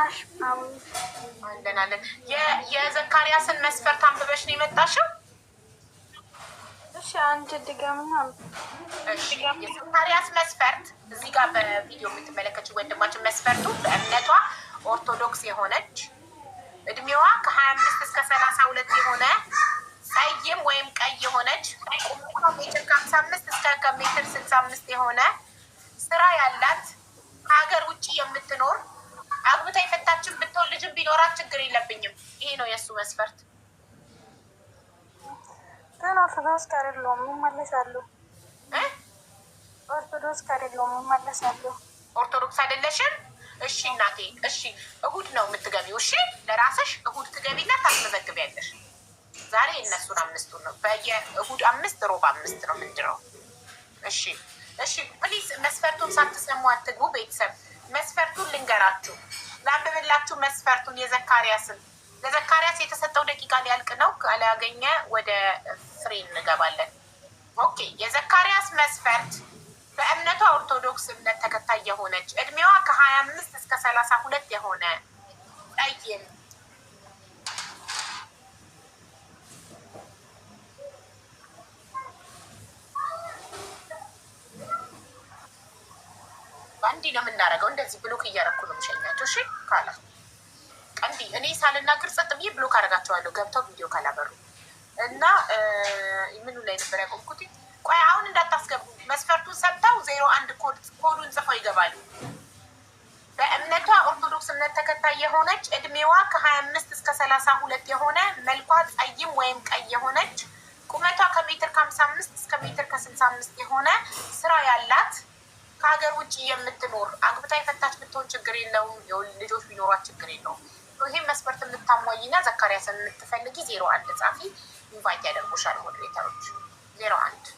ናሽ? አለን አለን። የዘካሪያስን መስፈርት አንብበሽ ነው የመጣሽው? እሺ አንድ ድገምና። የዘካሪያስ መስፈርት እዚህ ጋር በቪዲዮ የምትመለከችው ወንድማችን መስፈርቱ በእምነቷ ኦርቶዶክስ የሆነች እድሜዋ ከ25 እስከ 32 የሆነ ጸይም ወይም ቀይ የሆነች ሜትር ከ55 እስከ ሜትር 65 የሆነ ስራ ያላት ከሀገር ውጭ የምትኖር አግብታ የፈታችን ብትሆን ልጅም ቢኖራት ችግር የለብኝም። ይሄ ነው የእሱ መስፈርት። ግን ኦርቶዶክስ አይደለሁም እመለሳለሁ። ኦርቶዶክስ አይደለሁም እመለሳለሁ። ኦርቶዶክስ አይደለሽም? እሺ እናቴ፣ እሺ እሁድ ነው የምትገቢው። እሺ ለራስሽ እሁድ ትገቢና ታስመዘግቢያለሽ። ዛሬ እነሱን አምስቱን ነው በየእሁድ 5 ሮብ 5 ነው ምንድነው? እሺ እሺ፣ ፕሊዝ መስፈርቱን ሳትሰሙ አትግቡ። ቤተሰብ መስፈርቱን ልንገራችሁ፣ ላንብብላችሁ መስፈርቱን የዘካሪያስን። ለዘካሪያስ የተሰጠው ደቂቃ ሊያልቅ ነው። ካላገኘ ወደ ፍሬ እንገባለን። ኦኬ፣ የዘካሪያስ መስፈርት በእምነቷ ኦርቶዶክስ እምነት ተከታይ የሆነች እድሜዋ ከ25 እስከ 32 የሆነ ጠይም ቀንዲ ነው የምናደርገው። እንደዚህ ብሎክ እያደረኩ ነው የምሸኛቸው። እሺ ካላ ቀንዲ እኔ ሳልናገር ጸጥ ብዬ ብሎክ አደርጋቸዋለሁ ገብተው ቪዲዮ ካላበሩ እና ምኑ ላይ ነበር ያቆምኩት? ቆይ አሁን እንዳታስገቡ። መስፈርቱን ሰጥተው 01 ኮዱን ጽፈው ይገባሉ። በእምነቷ ኦርቶዶክስ እምነት ተከታይ የሆነች እድሜዋ ከ25 እስከ 32 የሆነ መልኳ ጸይም ወይም ቀይ የሆነች ቁመቷ ከሜትር ከ55 እስከ ሜትር ከ65 የሆነ ስራ ያላት ከሀገር ውጭ የምትኖር አግብታ የፈታች ብትሆን ችግር የለውም። ልጆች ቢኖሯት ችግር የለውም። ይህም መስፈርት የምታሟይና ዘካሪያስን የምትፈልጊ 01 ጻፊ። ኢንቫይት ያደርጉሻል ሞዴሬተሮች። 01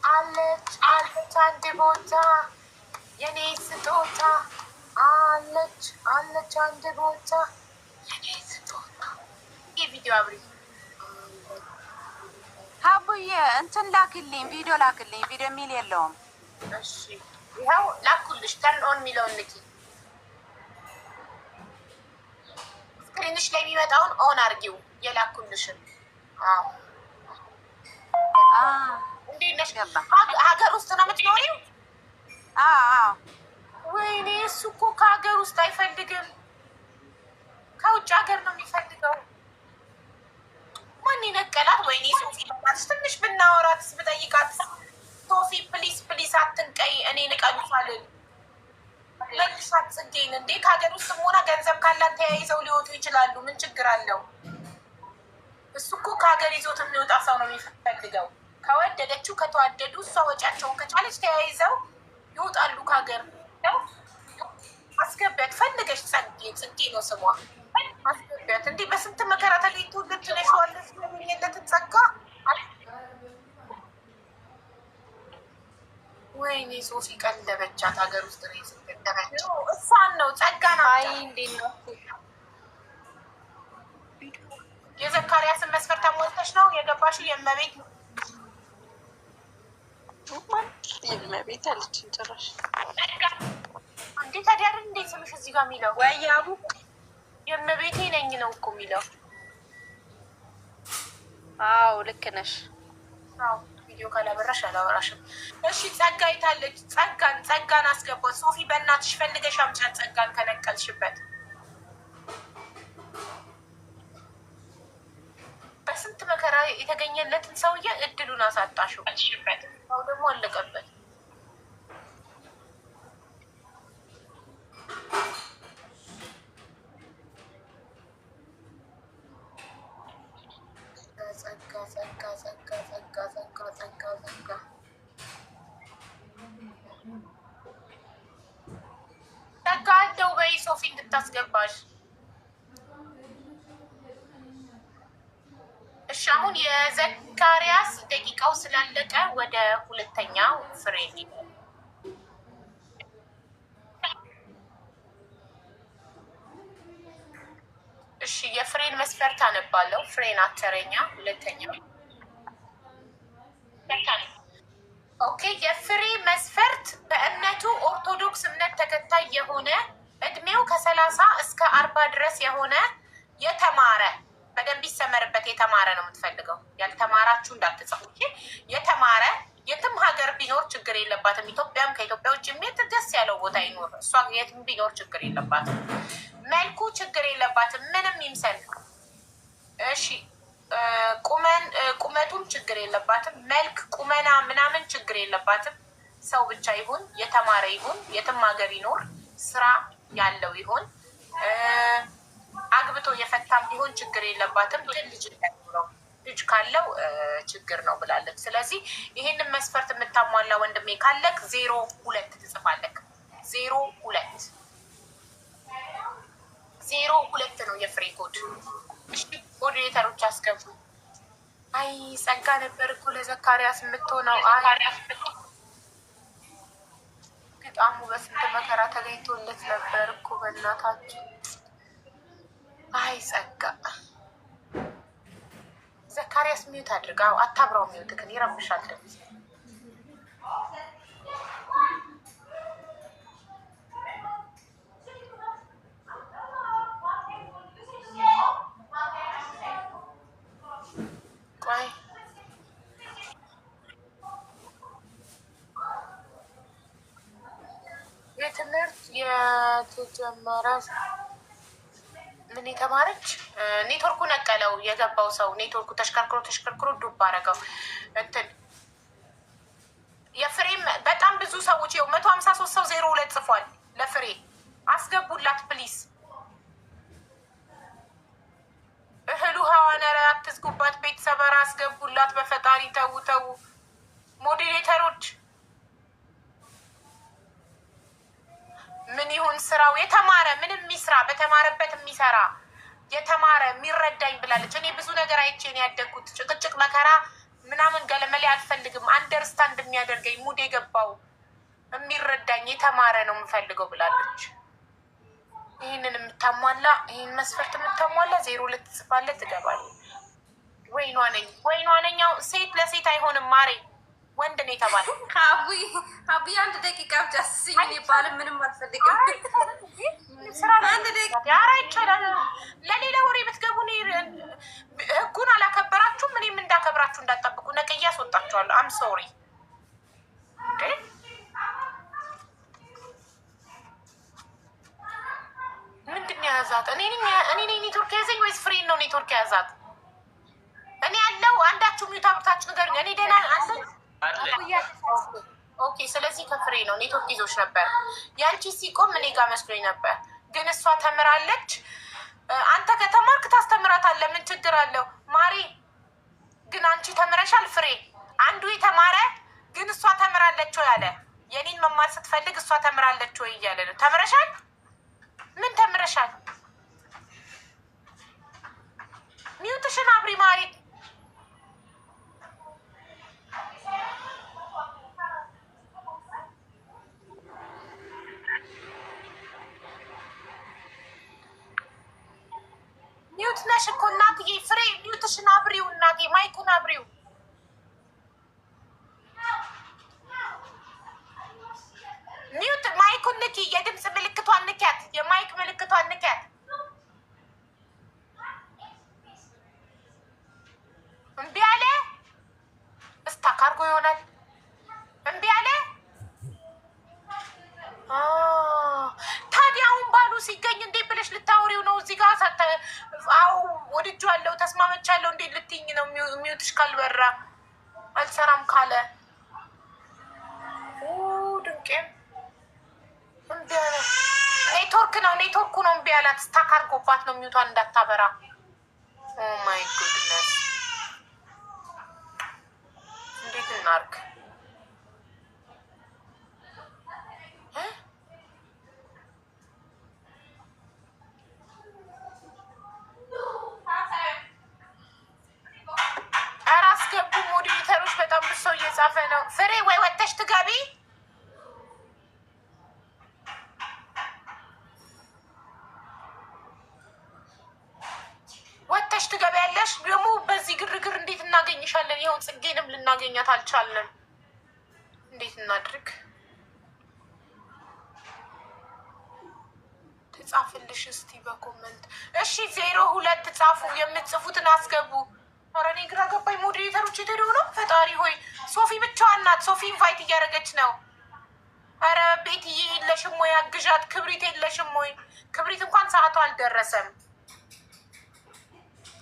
አለች አንድ ቦታ የኔ ስጦታ አለች አንድ ቦታ የኔ ስጦታ። ይህ ቪዲዮ አብሪ ሀቡዬ እንትን ላክልኝ፣ ቪዲዮ ላክልኝ። ቪዲዮ የሚል የለውም። እሺ ይኸው ላኩልሽ። ተርን ኦን የሚለውን ንኪ። ስክሪንሽ ላይ የሚመጣውን ኦን አድርጊው። የላኩልሽን እንዴት ነሽ? ሀገር ውስጥ ነው የምትኖሪው? ወይኔ እሱ እኮ ከሀገር ውስጥ አይፈልግም፣ ከውጭ ሀገር ነው የሚፈልገው። ማን ይነቀላት? ወይኔ ሶፊ ትንሽ ብናወራት ብጠይቃት፣ ሶፊ ፕሊስ ፕሊስ አትንቀይ፣ እኔ ንቀልፋልን መልሳት ጽጌን። እንዴ ከሀገር ውስጥ ሆና ገንዘብ ካላት ተያይዘው ሊወጡ ይችላሉ። ምን ችግር አለው? እሱ እኮ ከሀገር ይዞት የሚወጣ ሰው ነው የሚፈልገው። ከወደደችው ከተዋደዱ እሷ ወጪያቸውን ከቻለች ተያይዘው ይወጣሉ ከሀገር። አስገቢያት ፈልገሽ ጽጌ ነው ስሟ። አስገቢያት። እንዲህ በስንት መከራ ተገኝቶ ልትነሸዋለች የሚለትን ጸጋ። ወይኔ ሶፊ ቀለበቻት። ሀገር ውስጥ ነው የስደበቻት። እሷን ነው ጸጋ ነው። አይ እንዴት ነው የዘካሪያስን መስፈርት አሟልተሽ ነው የገባሽው? የእመቤት የእመቤት አለችን ጭራሽ። እንዴት ታዲያ እንዴት ስምሽ እዚህ ጋር የሚለው? ወይ አቡ የእመቤቴ ነኝ ነው እኮ የሚለው። አዎ ልክ ነሽ። አዎ ቪዲዮ ካላበራሽ አላወራሽም። እሺ ጸጋ ይታለች። ጸጋን አስገባት። ሶፊ በእናትሽ ፈልገሽ አምጫት ጸጋን ከነቀልሽበት። በስንት መከራ የተገኘለትን ሰውዬ እድሉን አሳጣሽው። ሰው ደግሞ አለቀበት። ጸጋ አለው በይ ሶፊ እንድታስገባሽ። እሺ አሁን የዘካሪያስ ደቂቃው ስላለቀ ወደ ሁለተኛው ፍሬ ይላል። እሺ የፍሬን መስፈርት አነባለሁ። ፍሬን አተረኛ ሁለተኛው ሲሪየስ የሆነ የተማረ በደንብ ይሰመርበት የተማረ ነው የምትፈልገው። ያልተማራችሁ እንዳትጽፉ። የተማረ የትም ሀገር ቢኖር ችግር የለባትም። ኢትዮጵያም ከኢትዮጵያ ውጭ የት ደስ ያለው ቦታ ይኖር፣ እሷ የትም ቢኖር ችግር የለባትም። መልኩ ችግር የለባትም፣ ምንም ይምሰል። እሺ ቁመቱም ችግር የለባትም። መልክ ቁመና ምናምን ችግር የለባትም። ሰው ብቻ ይሁን፣ የተማረ ይሁን፣ የትም ሀገር ይኖር፣ ስራ ያለው ይሁን፣ አግብቶ የፈታም ቢሆን ችግር የለባትም። ግን ልጅ እንዳይኖረው ልጅ ካለው ችግር ነው ብላለች። ስለዚህ ይህንን መስፈርት የምታሟላ ወንድሜ ካለክ 02 ትጽፋለክ። 02 ነው የፍሬ ኮድ። እሺ ሞዴሬተሮች አስገቡ። አይ ጸጋ ነበር እኮ ለዘካሪያስ የምትሆነው። ግጣሙ በስንት መከራ ተገኝቶለት ነበር እኮ በእናታችን። አይ ጸጋ ዘካሪያስ ሚዩት አድርጋው፣ አታብራው። ሚዩት ግን ይረብሻል። ቆይ የትምህርት የተጀመረ ምን የተማረች ኔትወርኩ ነቀለው። የገባው ሰው ኔትወርኩ ተሽከርክሮ ዱብ አደረገው። እንትን የፍሬም በጣም ብዙ ሰዎች ይኸው 153 ሰው 02 ጽፏል። ለፍሬ አስገቡላት ፕሊስ። እህሉ ሀዋን ኧረ አትዝጉባት። ቤተሰብ ኧረ አስገቡላት በፈጣሪ ተው። ሞዴሬተሮች ምን ይሁን ስራው? የተማረ ምንም የሚስራ በተማረበት የሚሰራ የተማረ የሚረዳኝ ብላለች። እኔ ብዙ ነገር አይቼን ያደግኩት ጭቅጭቅ መከራ ምናምን ገለመሌ አልፈልግም። አንደርስታንድ የሚያደርገኝ ሙድ የገባው የሚረዳኝ የተማረ ነው የምፈልገው ብላለች። ይህንን የምታሟላ ይህን መስፈርት የምታሟላ 02 ትጽፋለህ፣ ትገባለህ። ወይኗ ነኝ። ሴት ለሴት አይሆንም ማሬ፣ ወንድ ነው የተባለ። አቡዬ 1 ደቂቃ ብቻ ስኝ ይባል ምንም አልፈልግም። አንድ ደቂቃ ኧረ ይቻላል። ለሌላ ወሬ ብትገቡ ህጉን አላከበራችሁም። እኔም እንዳከብራችሁ እንዳጠብቁ ነቅዬ አስወጣችኋለሁ። አም ሶሪ። ምንድን ነው የያዛት? እኔ ኔትወርክ የያዘኝ ወይስ ፍሬን ነው ኔትወርክ የያዛት? እኔ ያለው አንዳችሁ ሚዩት አብርታችሁ ንገሩኝ። እኔ ደህና አለኝ። ኦኬ፣ ስለዚህ ከፍሬ ነው ኔትወርክ ይዞች ነበር። ያንቺ ሲቆም እኔ ጋር መስሎኝ ነበር፣ ግን እሷ ተምራለች። አንተ ከተማርክ ታስተምራታለህ፣ ምን ችግር አለው ማሪ? ግን አንቺ ተምረሻል ፍሬ። አንዱ የተማረ ግን እሷ ተምራለች ወይ አለ። የኔን መማር ስትፈልግ እሷ ተምራለች ወይ እያለ ነው። ተምረሻል? ምን ተምረሻል? ሚዩትሽን አብሪ ማሪ። ሚዩት ነሽ እኮ እናትዬ። ፍሬ ሚዩትሽን አብሪው እናቴ፣ ማይኩን አብሪው። ሚዩት ማይኩን ንኪ። የድምፅ ምልክቷን ንኪያት፣ የማይክ ምልክቷን ንኪያት። እምቢ አለ። እስታክ አድርጎ ይሆናል። እምቢ አለ። ታዲያ አሁን ባሉ ሲገኝ እንዴት ብለሽ ልታወሪው ነው? እዚህ ጋር አዎ ወድጄዋለሁ ተስማመቻለሁ እንዴት ልትይኝ ነው? ሚዩትሽ ካልበራ አልሰራም ካለ ድንቄም እምቢ አለ። ኔትወርኩ ነው እምቢ አላት። ስታክ አድርጎባት ነው ሚዩቷን እንዳታበራ። ኦ ማይ ጉድነስ፣ እንዴት እናርግ? ኧረ አስገቡ ሞዴሬተሮች፣ በጣም ብዙ ሰው እየጻፈ ነው። ፍሬ ወይ ወተሽ ትገቢ። ወተሽ ትገቢያለሽ። ደግሞ በዚህ ግርግር እንዴት እናገኝሻለን? ይኸው ጽጌንም ልናገኛት አልቻለም። እንዴት እናድርግ? ልጻፍልሽ እስቲ በኮመንት እሺ። 02 ጻፉ፣ የምትጽፉትን አስገቡ። ኧረ እኔ ግራ ገባኝ። ሞዴሬተሮች የተደው ነው። ፈጣሪ ሆይ ሶፊ ብቻዋን ናት። ሶፊ ኢንቫይት እያደረገች ነው። ኧረ ቤትዬ የለሽም ወይ አግዣት። ክብሪት የለሽም ወይ? ክብሪት እንኳን ሰዓቱ አልደረሰም።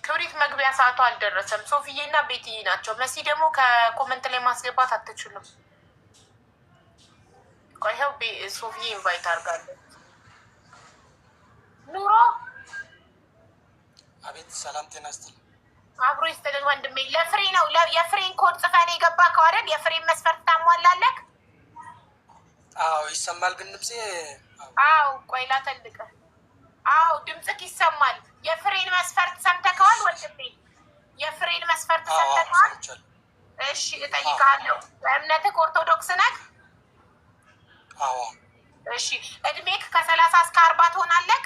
ክብሪት መግቢያ ሰዓቱ አልደረሰም። ሶፊዬ እና ቤትዬ ናቸው። መሲ ደግሞ ከኮመንት ላይ ማስገባት አትችልም። ቆይ ይኸው ሶፊዬ ኢንቫይት አድርጋለች። ኑሮ አቤት። ሰላም ጤና ይስጥልኝ። አብሮ ይስጥልኝ ወንድሜ። ለፍሬ ነው የፍሬን ኮድ ጽፈን የገባ ከዋረድ የፍሬን መስፈርት ታሟላለህ? አዎ ይሰማል። ግን ድምፄ አዎ ቆይ ላተልቅ። አዎ ድምፅክ ይሰማል። የፍሬን መስፈርት ሰምተከዋል ወንድሜ? የፍሬን መስፈርት ሰምተከዋል? እሺ እጠይቃለሁ። በእምነትህ ኦርቶዶክስ ነህ? አዎ። እሺ እድሜክ ከ30 እስከ 40 ትሆናለህ?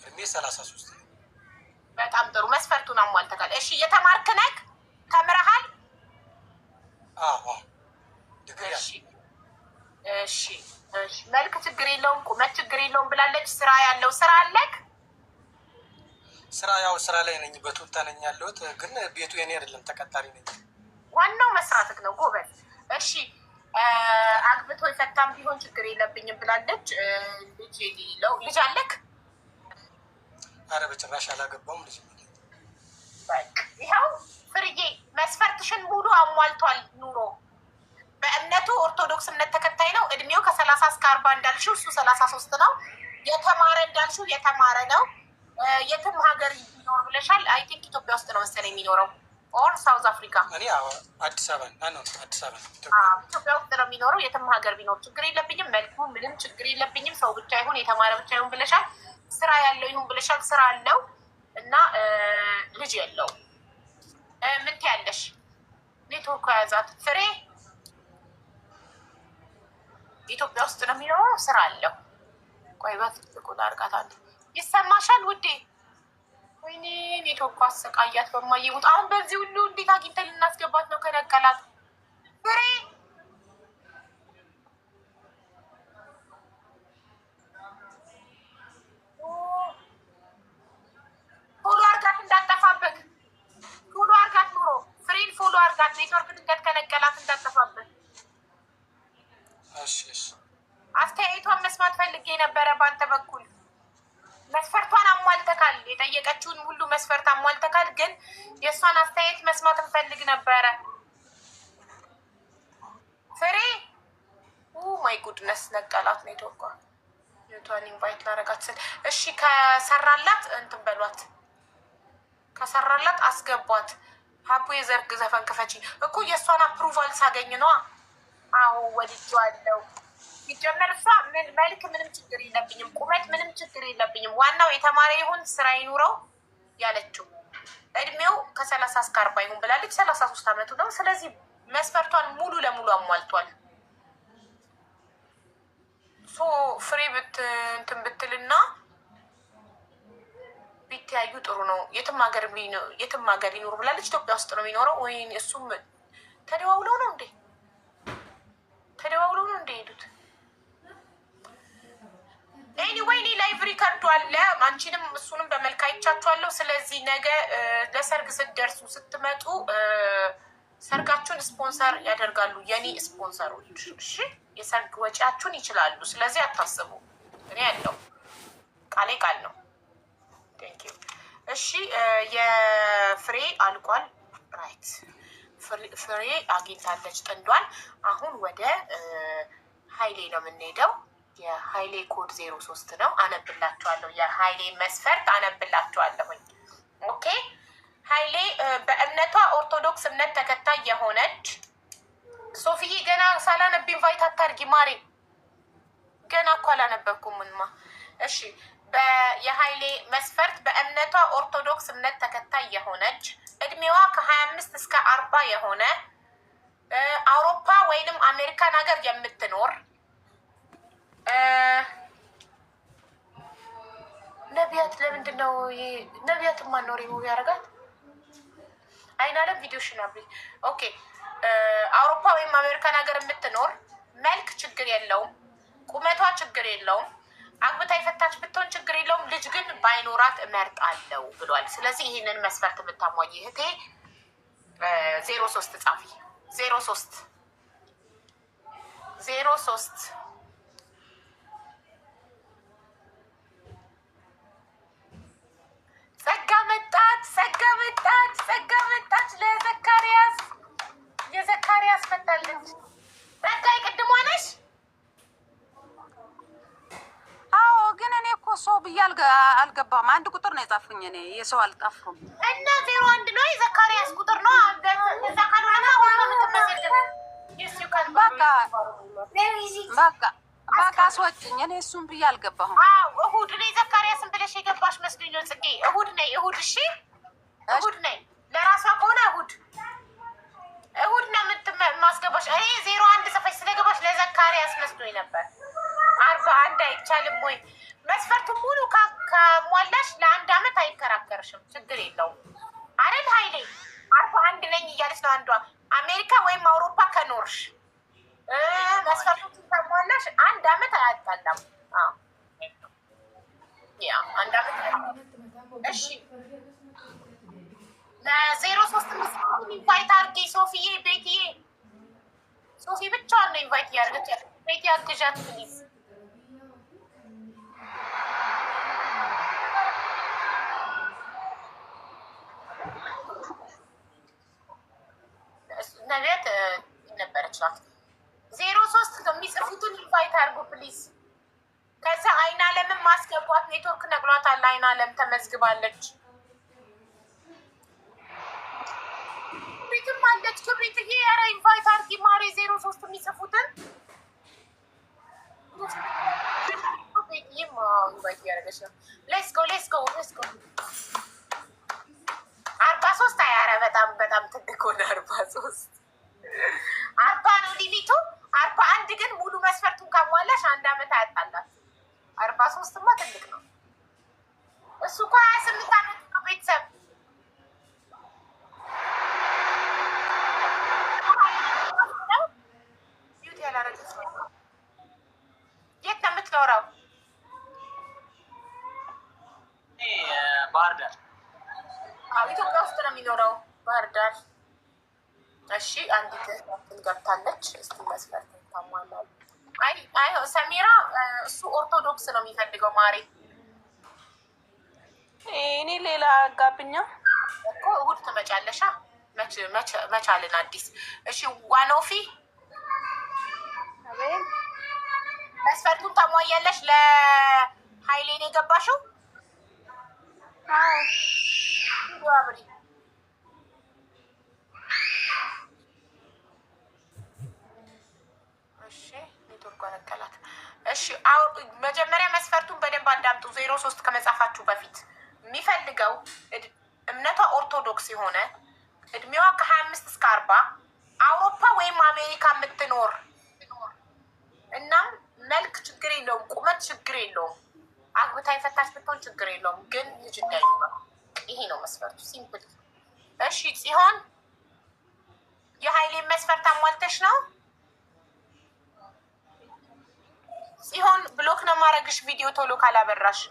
እድሜ 33። በጣም ጥሩ መስፈርቱን አሟልተካል። እሺ የተማርክ ነህ? ተምረሃል? አዎ። እሺ እሺ እሺ። መልክ ችግር የለውም፣ ቁመት ችግር የለውም ብላለች። ስራ ያለው ስራ አለክ? ስራ ያው ስራ ላይ ነኝ፣ በቱታ ነኝ ያለሁት። ግን ቤቱ የኔ አይደለም፣ ተቀጣሪ ነኝ። ዋናው መስራትክ ነው ጎበዝ። እሺ አግብቶ የፈታም ቢሆን ችግር የለብኝም ብላለች። ልጅ አለክ? አረ በጭራሽ አላገባውም። ልጅ ይኸው ፍርዬ መስፈርትሽን ሙሉ አሟልቷል። ኑሮ በእምነቱ ኦርቶዶክስ እምነት ተከታይ ነው። እድሜው ከ30 እስከ 40 እንዳልሽው እሱ 33 ነው። የተማረ እንዳልሽው የተማረ ነው። የትም ሀገር ይኖር ብለሻል። አይ ቲንክ ኢትዮጵያ ውስጥ ነው መሰለኝ የሚኖረው ኦር ሳውዝ አፍሪካ። እኔ አዲስ አበባ ነው። አዲስ አበባ ኢትዮጵያ ውስጥ ነው የሚኖረው። የትም ሀገር ቢኖር ችግር የለብኝም። መልኩ ምንም ችግር የለብኝም። ሰው ብቻ ይሁን የተማረ ብቻ ይሁን ብለሻል። ስራ ያለው ይሁን ብለሻል። ስራ አለው እና ልጅ የለው። ምን ትያለሽ? ኔትወርኩ የያዛት ፍሬ ኢትዮጵያ ውስጥ ነው የሚኖረው። ስራ አለው። ቆይ በትልቁ ላድርጋት። አንዴ ይሰማሻል ውዴ? ወይኔ ኔትወርኩ አሰቃያት በማየቡት። አሁን በዚህ ሁሉ እንዴት አግኝተን ልናስገባት ነው ከነቀላት? ፍሬ ፎሎ አርጋት እንዳጠፋበት። ፎሎ አርጋት ኑሮ ፍሬን ፎሎ አርጋት። ኔትወርክ ድንገት ከነቀላት እንዳጠፋበት። አስተያየቷን መስማት ፈልጌ ነበረ በአንተ በኩል። መስፈርቷን አሟልተካል። የጠየቀችውን ሁሉ መስፈርት አሟልተካል። ግን የእሷን አስተያየት መስማት እንፈልግ ነበረ። ፍሬ ማይ ጉድነስ ነቀላት ኔትወርኳ። ዩቷን ኢንቫይት ላረጋት ስል እሺ ከሰራላት እንትን በሏት። ከሰራላት አስገቧት። ሀቡ የዘርግ ዘፈን ክፈቺ እኮ የእሷን አፕሩቫል ሳገኝ ነዋ። አዎ ወድጄዋለሁ። ሲጀመር እሷ መልክ ምንም ችግር የለብኝም፣ ቁመት ምንም ችግር የለብኝም፣ ዋናው የተማረ ይሁን ስራ ይኑረው ያለችው። እድሜው ከ30 እስከ 40 ይሁን ብላለች። 33 ዓመቱ ነው። ስለዚህ መስፈርቷን ሙሉ ለሙሉ አሟልቷል። ሶ ፍሬ እንትን ብትልና ቢተያዩ ጥሩ ነው። የትም ሀገር ይኖር ብላለች። ኢትዮጵያ ውስጥ ነው የሚኖረው ወይ? እሱም ተደዋውለው ነው እንዴ? ተደዋውለው ነው እንደ ሄዱት። ኤኒዌይ እኔ ላይቭ ሪከርዱ አለ። አንቺንም እሱንም በመልክ አይቻችኋለሁ። ስለዚህ ነገ ለሰርግ ስትደርሱ ስትመጡ ሰርጋችሁን ስፖንሰር ያደርጋሉ የኔ ስፖንሰሮች። እሺ የሰርግ ወጪያችሁን ይችላሉ። ስለዚህ አታስቡ። እኔ ያለው ቃሌ ቃል ነው። ቴንክ ዩ። እሺ የፍሬ አልቋል። ራይት ፍሬ አግኝታለች ጥንዷን። አሁን ወደ ሀይሌ ነው የምንሄደው። የሀይሌ ኮድ 03 ነው። አነብላችኋለሁ። የሀይሌ መስፈርት አነብላችኋለሁኝ። ኦኬ ሀይሌ በእምነቷ ኦርቶዶክስ እምነት ተከታይ የሆነች ሶፊዬ፣ ገና ሳላነብ ኢንቫይት አታርጊ ማሬ። ገና እኮ አላነበብኩምማ። እሺ የሀይሌ መስፈርት በእምነቷ ኦርቶዶክስ እምነት ተከታይ የሆነች እድሜዋ ከ25 እስከ 40 የሆነ አውሮፓ ወይንም አሜሪካን ሀገር የምትኖር ነቢያት። ለምንድን ነው ነቢያት ማኖር ሙቪ ያደርጋት? አይናለም ቪዲዮሽን አብሪ። ኦኬ አውሮፓ ወይም አሜሪካን ሀገር የምትኖር መልክ ችግር የለውም፣ ቁመቷ ችግር የለውም፣ አግብታ የፈታች ብትሆን ችግር የለውም። ልጅ ግን ባይኖራት እመርጣለሁ ብሏል። ስለዚህ ይህንን መስፈርት የምታሟይ እህቴ 03 ጻፊ 03 ጸጋ መጣች ለዘካሪያስ የዘካሪያስ መጣለች። ጸጋ የቅድሟ ነሽ? አዎ፣ ግን እኔ እኮ ሰው ብዬ አልገባም። አንድ ቁጥር ነው የጻፉኝ። እኔ የሰው አልጣፍኩም እና 01 ነው የዘካሪያስ ቁጥር ነው። በቃ አስወጭኝ። እኔ እሱን ብዬ አልገባሁም። እሁድ እኔ ዘካሪያስን ብለሽ የገባሽ መስሎኝ ነው ጽጌ። እሁድ ነይ፣ እሁድ እሺ፣ እሁድ ነይ። ለራሷ ከሆነ እሁድ ነው ማስገባሽ። እኔ 01 ጽፈሽ ስለገባሽ ለዘካሪያስ መስሎኝ ነበር። 41 አይቻልም ወይ? መስፈርቱን ሙሉ ከሟላሽ ለ1 አመት አይከራከርሽም፣ ችግር የለውም አይደል ሀይሌ? 41 ነኝ እያለች ነው አንዷ። አሜሪካ ወይም አውሮፓ ከኖርሽ መስፈርቱን ከሟላሽ 1 አመት አያጣላም። ያ 1 አመት። እሺ ለ03 ኢንቫይት አድርጌ ሶፊዬ፣ ቤትዬ፣ ሶፊ ብቻዋን ነው ኢንቫይት እያደረገች ያለ። ቤት ያግዣት ፕሊዝ። ነቢያት ነበረች ናት። 03 የሚጽፉትን ኢንቫይት አድርጉ ፕሊዝ። ከዛ አይን አለምን ማስገቧት። ኔትወርክ ነቅሏታል። አይን አለም ተመዝግባለች። ክብሪትም አለች። ክብሪትዬ ኧረ ኢንቫይት አድርጊ ማሬ። 03 የሚጽፉትን ቤትዬም ኢንቫይት እያደረገች ነው። ሌትስ ጎ 43 አያረ በጣም ትልቅ ሆነ። 40 ነው ሊሚቱ። 41 ግን ሙሉ መስፈርቱን ካሟላሽ 1 አመት አያጣላት። 43ማ ትልቅ ነው። እሱ እኮ 28 አመት ነው ቤተሰብ። የት ነው የምትኖረው? ባህር ዳር። ኢትዮጵያ ውስጥ ነው የሚኖረው፣ ባህር ዳር። እሺ አንዲት እህታችን ገብታለች። እስቲ መስፈርት ታሟላል። አይ ሰሚራ፣ እሱ ኦርቶዶክስ ነው የሚፈልገው ማሬ። እኔ ሌላ ጋብኛ እኮ እሑድ ትመጫለሻ? መቻልን አዲስ። እሺ ዋኖፊ መስፈርቱን ታሟያለሽ። ለሀይሌን የገባሽው አብሪ። እሺ ኔትወርክ ነቀላት። እሺ መጀመሪያ መስፈርቱን በደንብ አዳምጡ። 03 ከመጻፋችሁ በፊት የሚፈልገው እምነቷ ኦርቶዶክስ የሆነ እድሜዋ ከ25 እስከ 40 አውሮፓ ወይም አሜሪካ የምትኖር እናም መልክ ችግር የለውም፣ ቁመት ችግር የለውም፣ አግብታ የፈታች ብትሆን ችግር የለውም፣ ግን ልጅ እንዳይኖር። ይሄ ነው መስፈርቱ፣ ሲምፕል። እሺ ጽዮን የሀይሌን መስፈርት አሟልተሽ ነው? ጽዮን ብሎክ ነው ማድረግሽ ቪዲዮ ቶሎ ካላበራሽ።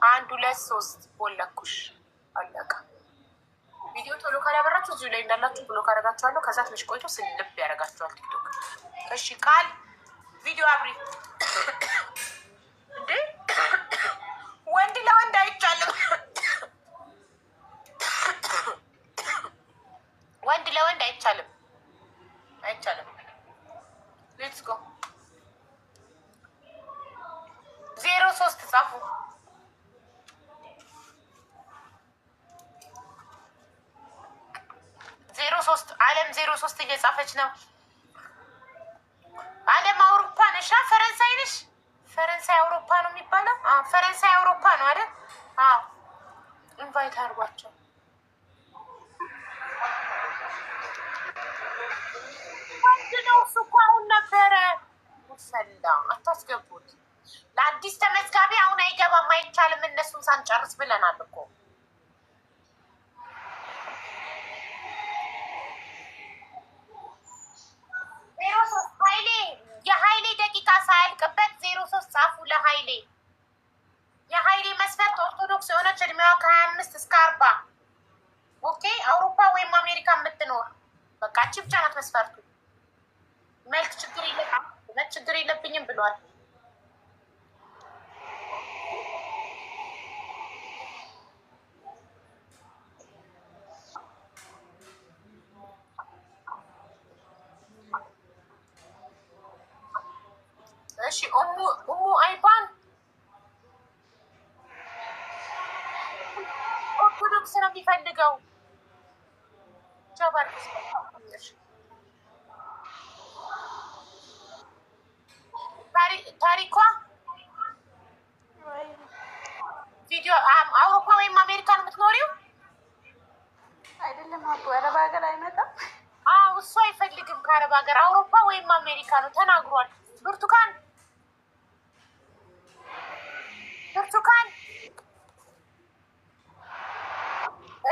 1 2 3 ቦለኩሽ፣ አለቀ። ቪዲዮ ቶሎ ካላበራችሁ እዚሁ ላይ እንዳላችሁ ብሎክ አደርጋችኋለሁ። ከዛ ትንሽ ቆይቶ ስልብ ያደርጋችኋል ቲክቶክ። እሺ ቃል ቪዲዮ አብሪ። እንዴ ወንድ ለወንድ አይቻልም፣ ወንድ ለወንድ አይቻልም፣ አይቻልም። ሌትስ ጎ 03 ጻፉ። 03 አለም 03 እየጻፈች ነው። አለም አውሮፓ ነሽ? ፈረንሳይ ነሽ? ፈረንሳይ አውሮፓ ነው የሚባለው? ፈረንሳይ አውሮፓ ነው አይደል? አዎ ኢንቫይት አድርጓቸው። ወንድ ነው እሱ እኮ አሁን ነበረ። ሰላ አታስገቡት። ለአዲስ ተመዝጋቢ አሁን አይገባም፣ አይቻልም። እነሱን ሳንጨርስ ብለናል እኮ። የሀይሌ ደቂቃ ሳያልቅ በቃ አንቺ ብቻ ናት መስፈርቱ። መልክ ችግር የለብኝም ቁመት ችግር የለብኝም ብሏል። እሺ ኡሙ አይባን ኦርቶዶክስ ነው የሚፈልገው። ጀባር ታሪኳ ቪዲዮ አውሮፓ ወይም አሜሪካ ነው የምትኖሪው? አይደለም አቦ አረብ ሀገር አይመጣም። እሱ አይፈልግም ከአረብ ሀገር አውሮፓ ወይም አሜሪካ ነው ተናግሯል። ብርቱካን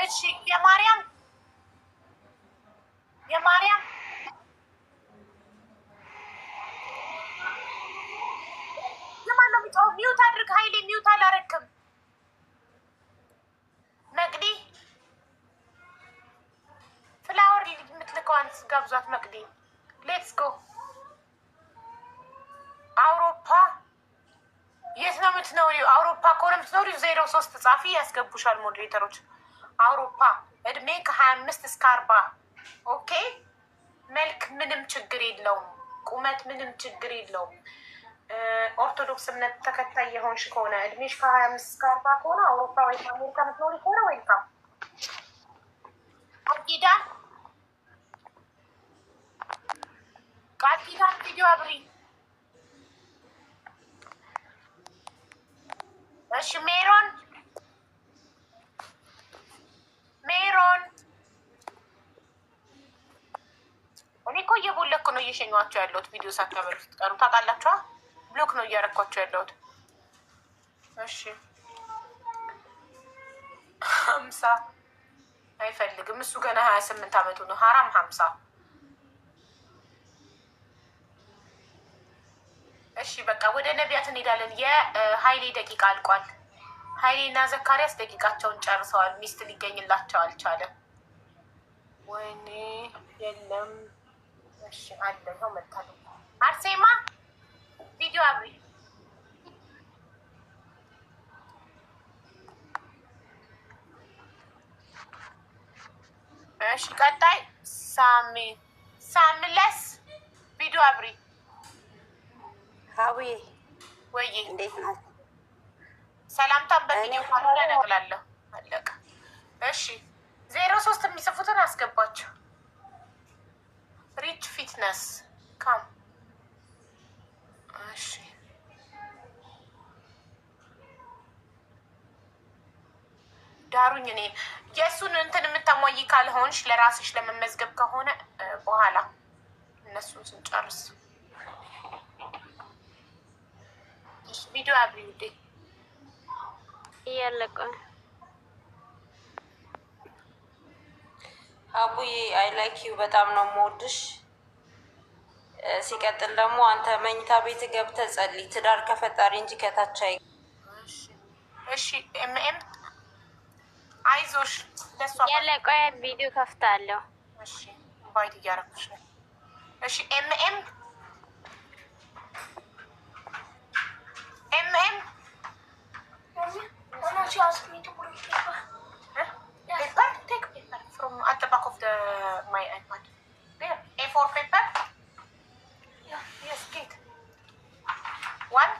እሺ የማርያም ለማን ነው የሚጫወው? ሚውት አድርግ ሀይሌ፣ ሚውት አላረክም። መቅዲ ፍላወር የምትልከዋን ጋብዟት። መቅዲ ሌትስ ጎ። አውሮፓ የት ነው የምትኖሪው? አውሮፓ ከሆነ የምትኖሪው 03 ጻፊ ያስገቡሻል ሞዴሬተሮች። አውሮፓ እድሜ ከ25 እስከ 40 ኦኬ። መልክ ምንም ችግር የለውም። ቁመት ምንም ችግር የለውም። ኦርቶዶክስ እምነት ተከታይ የሆንሽ ከሆነ እድሜሽ ከ25 እስከ 40 ከሆነ አውሮፓ ወይም አሜሪካ የምትኖሪ ከሆነ ዌልካም። ቃል ኪዳን ቪዲዮ አብሪ። እሺ ሜሮን እኔ እኮ እየቦለኩ ነው እየሸኟቸው ያለሁት። ቪዲዮ ሳታበሩ ስትቀሩ ታውቃላችኋ። ብሎክ ነው እያረኳቸው ያለሁት። እሺ 50 አይፈልግም እሱ ገና 28 ዓመቱ ነው። ሀራም 50። እሺ በቃ ወደ ነቢያት እንሄዳለን። የሀይሌ ደቂቃ አልቋል። ሀይሌና ዘካሪያስ ደቂቃቸውን ጨርሰዋል። ሚስት ሊገኝላቸው አልቻለም። ወይኔ የለም። እሺ አለ ነው መጣሉ። አርሴማ ቪዲዮ አብሪ። እሺ ቀጣይ ሳምለስ ቪዲዮ አብሪ። ሀዊ ወይ እንዴት ናት? ሰላምታም በቪዲዮ ካለ ነግላለሁ። አለቀ። እሺ 03 የሚጽፉትን አስገባቸው። ሪች ፊትነስ ካም። እሺ ዳሩኝ። እኔን የእሱን እንትን የምታሟይ ካልሆንሽ ለራስሽ ለመመዝገብ ከሆነ በኋላ እነሱን ስንጨርስ ቪዲዮ አብሪ ውዴ። እያለቀ አቡዬ አይ ላይክ ዩ በጣም ነው የምወድሽ። ሲቀጥል ደግሞ አንተ መኝታ ቤት ገብተህ ጸልይ። ትዳር ከፈጣሪ እንጂ ከታች አይ። እሺ ኤምኤም አይዞሽ ደሷ እያለቀ ቪዲዮ ከፍታለሁ። እሺ ባይት እያረኩሽ ነው። እሺ ኤምኤም paper, take paper from at the back of my iPad. There, A4 paper. Yeah, yes, get one.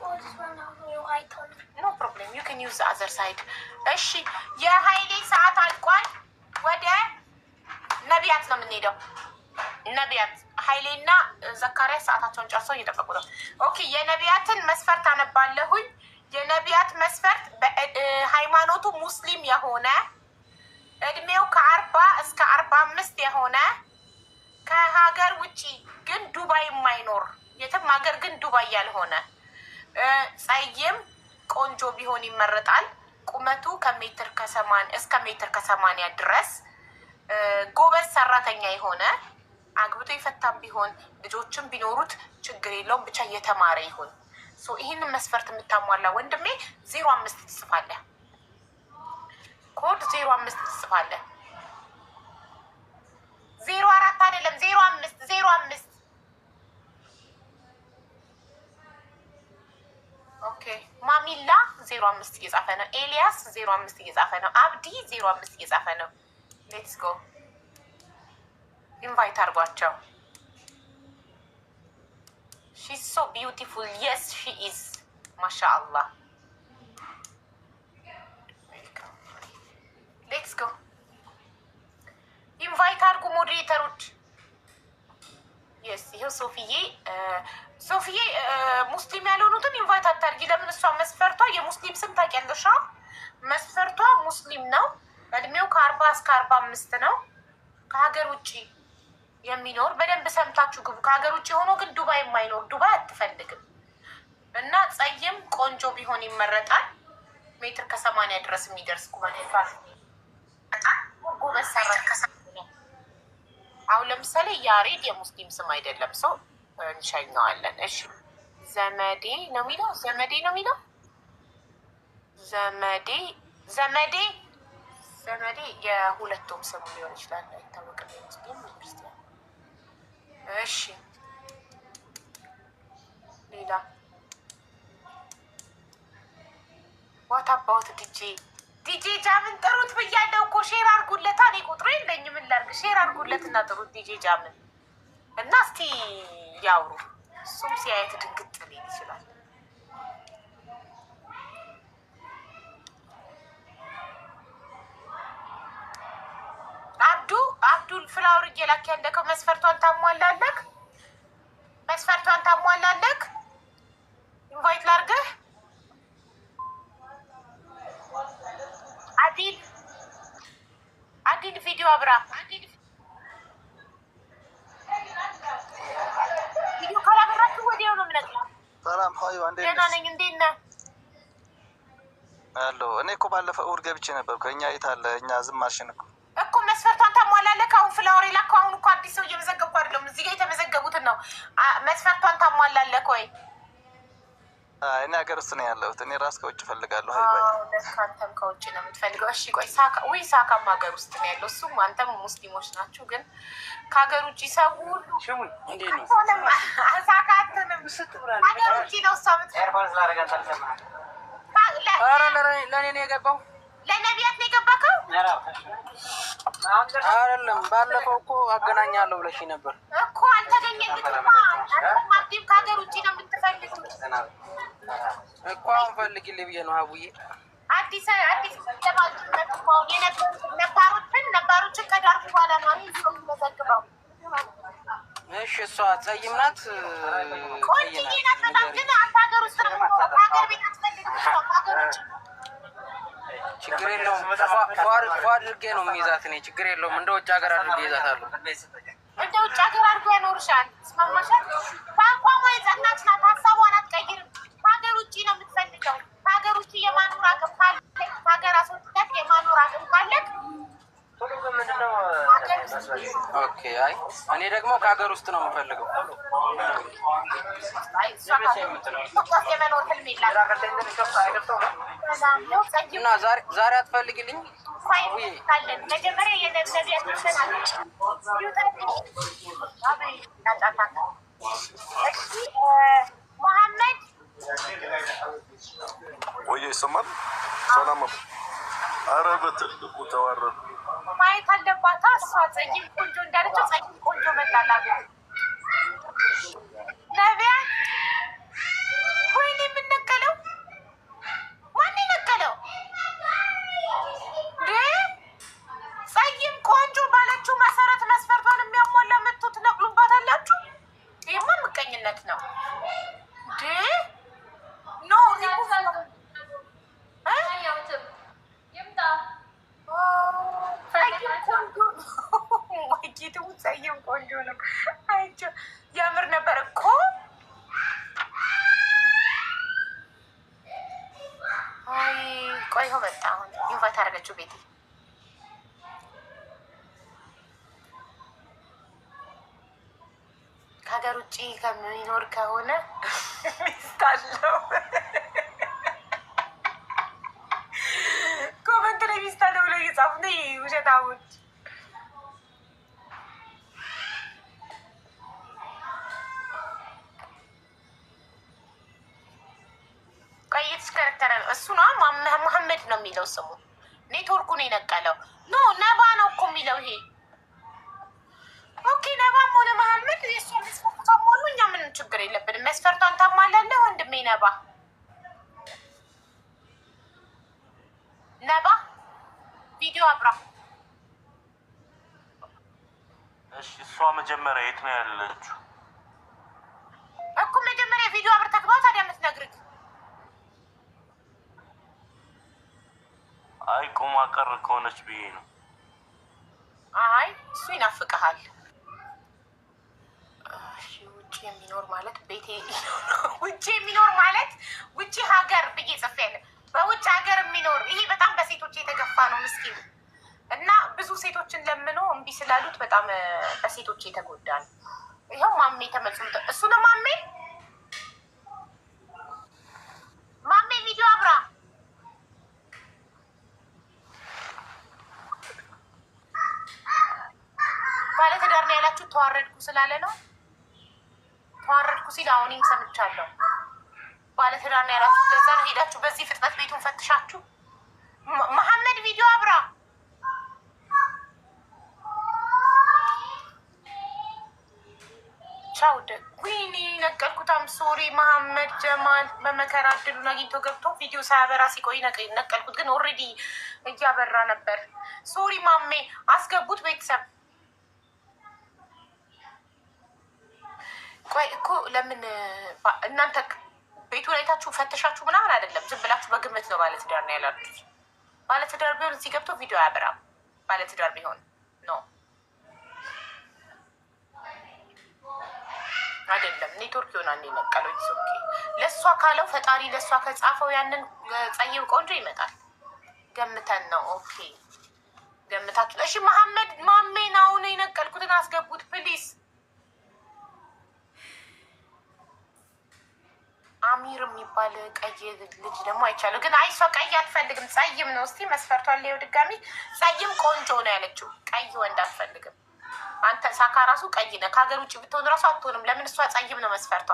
Oh, this one now you iPhone. No problem, you can use the other side. እሺ የሀይሌ ሰዓት አልቋል። ወደ ነቢያት ነው የምንሄደው። ነቢያት ሀይሌና ዘካሪያስ ሰዓታቸውን ጨርሰው እየጠበቁ ነው። ኦኬ የነቢያትን መስፈርት አነባለሁኝ። የነቢያት መስፈርት ሃይማኖቱ ሙስሊም የሆነ እድሜው ከ40 እስከ 45 የሆነ ከሀገር ውጪ ግን ዱባይ የማይኖር የትም ሀገር ግን ዱባይ ያልሆነ ጸይም ቆንጆ ቢሆን ይመረጣል። ቁመቱ ከሜትር እስከ ሜትር ከ80 ድረስ ጎበዝ ሰራተኛ የሆነ አግብቶ የፈታም ቢሆን ልጆችም ቢኖሩት ችግር የለውም ብቻ እየተማረ ይሁን። ይህንን መስፈርት የምታሟላ ወንድሜ 05 ትጽፋለህ። ኮድ 05 ትጽፋለህ። 05 ኦኬ ማሚላ 05 እየጻፈ ነው። ኤልያስ 05 እየጻፈ ነው። አብዲ 05 እየጻፈ ነው። ሌትስ ጎ ኢንቫይት አድርጓቸው። ሺ ኢዝ ሶ ቢዩቲፉል የስ ሺ ኢዝ ማሻአላህ። ሌትስ ጎ ኢንቫይት አድርጉ ሞዴሬተሮች። የስ ይኸው ሶፊዬ ሙስሊም ያልሆኑትን ኢንቫይት አታርጊ። ለምን? እሷ መስፈርቷ የሙስሊም ስም ታውቂያለሽ? መስፈርቷ ሙስሊም ነው። እድሜው ከ40 እስከ 45 ነው። ከሀገር ውጭ የሚኖር በደንብ ሰምታችሁ ግቡ። ከሀገር ውጭ ሆኖ ግን ዱባይ የማይኖር ዱባይ አትፈልግም። እና ጸይም ቆንጆ ቢሆን ይመረጣል። ሜትር ከ80 ድረስ የሚደርስ ቁመት አሁን ለምሳሌ ያሬድ የሙስሊም ስም አይደለም። ሰው እንሸኘዋለን። እሺ ዘመዴ ነው የሚለው ዘመዴ የሁለቱም ስም ሊሆን ይችላል፣ አይታወቅም። ሙስሊም ክርስቲያን። እሺ ሌላ ዋት አባውት ዲጄ ጃምን ጥሩት ብያለሁ እኮ። ሼር አድርጉለታ። እኔ ቁጥሩ የለኝም። ምን ላድርግ? ሼር አድርጉለት እና ጥሩት ዲጄ ጃምን እና እስቲ ያውሩ። እሱም ሲያየት ድንግጥ ሊል ይችላል። አብዱል ፍላወር እየላክ ያለከው መስፈርቷን ታሟላለክ? ኢንቫይት ላድርግህ። አዲል ቪዲዮ አብራ ቪዲዮ ካላበራችሁ ወዲያው ነው የምነግርህ። ሰላም ሆይ አንዴ ደህና ነኝ። እንዴት ነህ? አሎ እኔ እኮ ባለፈው እሑድ ገብቼ ነበር። ከኛ የት አለ? እኛ ዝም አልሽን እኮ መስፈርቷን ታሟላለህ? አሁን ፍላወር የላከው አሁን እኮ አዲስ ሰው እየመዘገብኩ አይደለም። እዚህ ጋር የተመዘገቡትን ነው። መስፈርቷን ታሟላለህ ወይ? እኔ ሀገር ውስጥ ነው ያለሁት። እኔ ራስ ከውጭ እፈልጋለሁ። አንተም ከውጭ ነው የምትፈልገው? እሺ ቆይ ሳካም ሀገር ውስጥ ነው ያለው። እሱም አንተም ሙስሊሞች ናችሁ። ግን ከሀገር ውጭ ሰው ሁሉ ሳካትንም ሀገር ውጭ ነው እሷ ለእኔ ነው የገባው። ለነቢያት ነው የገባከው? አይደለም ባለፈው እኮ አገናኛለሁ ብለሽ ነበር እኮ አልተገኘልክማ። አንተም ከሀገር ውጭ ነው የምትፈልጉት እኮ። አሁን ፈልጊልኝ ብዬ ነው አቡዬ። አዲስ ነባሮችን ከዳርኩ በኋላ ነው የሚመዘግበው። እሺ እሷ ጸይም ናት? ቆንጆዬ ናት በጣም። ግን አንተ ሀገር ውስጥ ነው የምትኖረው። ከሀገር ቤት አትፈልግም። ከሀገር ውጭ ችግር የለውም። ፏ አድርጌ ነው የሚይዛት እኔ። ችግር የለውም። እንደ ውጭ ሀገር አድርጌ ይዛታለሁ። እንደ ውጭ ሀገር አድርጎ ያኖርሻል። ስማማሻል። በአቋሟ የጸናች ናት። ሀሳቧን አትቀይርም። ከሀገር ውጭ ነው የምትፈልገው። ከሀገር ውጭ የማኖር አቅም ካለክ፣ ከሀገር አስወጥተህ የማኖር አቅም ካለክ ኦኬ። አይ እኔ ደግሞ ከሀገር ውስጥ ነው የምፈልገው። የመኖር ህልም የላትም እና ዛሬ አትፈልግልኝ? መጀመሪያ የነቢያት መሐመድ ወይ ይሰማል? ሰላም ነው። ኧረ በትልቁ ተዋረዱ። ማየት አለባታ። እሷ ጸይም ቆንጆ እንዳለችው ጸይም ቆንጆ መጣላት ነቢያት። ወይኔ የምነቀለው ማን ነቀለው? ጸይም ቆንጆ ባለችው መሰረት መስፈርቷን የሚያሟላ መጥቶ ትነቅሉባት አላችሁ። ይህማ ምቀኝነት ነው። ኖ ጸይም ቆንጆ ነው። አይቼው ያምር ነበር እኮ። አይ ቆይ ይኸው መጣ። አሁን ኢንቫይት አደረገችው ቤቴ። ከሀገር ውጭ ከሚኖር ከሆነ ሚስት አለው። ኮመንት ላይ ሚስት አለው ብለው እየጻፉ ነው ውሸታሞች። እየተሽከረከረ ነው እሱ ነው መሐመድ ነው የሚለው ስሙ ኔትወርኩን የነቀለው ኖ ነባ ነው እኮ የሚለው ይሄ ኦኬ ነባም ሆነ መሐመድ የእሱ መስፈርት ታሟሉ እኛ ምንም ችግር የለብንም መስፈርቷን ታሟላለህ ወንድሜ ነባ ቪዲዮ አብራ እሺ እሷ መጀመሪያ የት ነው ያለችው እኮ መጀመሪያ ቪዲዮ አብርተህ ነው ታዲያ የምትነግርህ አይ ቁማ ቀር ከሆነች ብዬ ነው አይ እሱ ይናፍቅሃል ውጭ የሚኖር ማለት ቤቴ ውጭ የሚኖር ማለት ውጭ ሀገር ብዬ ጽፌያለሁ በውጭ ሀገር የሚኖር ይሄ በጣም በሴቶች የተገፋ ነው ምስኪን እና ብዙ ሴቶችን ለምኖ እምቢ ስላሉት በጣም በሴቶች የተጎዳ ነው ይኸው ማሜ ተመልሶ እሱ ነው ማሜ ቪዲዮ አብራ ባለትዳር ነው ያላችሁ ተዋረድኩ ስላለ ነው ተዋረድኩ ሲል አሁንም ሰምቻለሁ ባለትዳር ነው ያላችሁ ለዛ ነው ሄዳችሁ በዚህ ፍጥነት ቤቱን ፈትሻችሁ መሐመድ ቪዲዮ አብራ ቻውደ ዊኒ ነቀልኩታም ሶሪ መሐመድ ጀማል በመከራ እድሉን አግኝቶ ገብቶ ቪዲዮ ሳያበራ ሲቆይ ነቀልኩት ግን ኦልሬዲ እያበራ ነበር ሶሪ ማሜ አስገቡት ቤተሰብ ቆይ እኮ ለምን እናንተ ቤቱን አይታችሁ ፈተሻችሁ ምናምን አይደለም ዝም ብላችሁ በግምት ነው ባለትዳር ነው ያላችሁት ባለትዳር ቢሆን እዚህ ገብቶ ቪዲዮ አያበራም ባለትዳር ቢሆን ነው አይደለም ኔትወርክ ይሆናል ነቀለው ይስኦኬ ለሷ ካለው ፈጣሪ ለሷ ከጻፈው ያንን ጸይብ ቆንጆ ይመጣል ገምተን ነው ኦኬ ገምታችሁ እሺ መሐመድ ማሜ ነው የነቀልኩትን አስገቡት ፕሊዝ አሚር የሚባል ቀይ ልጅ ደግሞ አይቻለሁ ግን አይሷ ቀይ አትፈልግም ጸይም ነው እስቲ መስፈርቷን ላይ ድጋሚ ጸይም ቆንጆ ነው ያለችው ቀይ ወንድ አትፈልግም አንተ ሳካ ራሱ ቀይ ነህ ከሀገር ውጭ ብትሆን ራሱ አትሆንም ለምን እሷ ጸይም ነው መስፈርቷ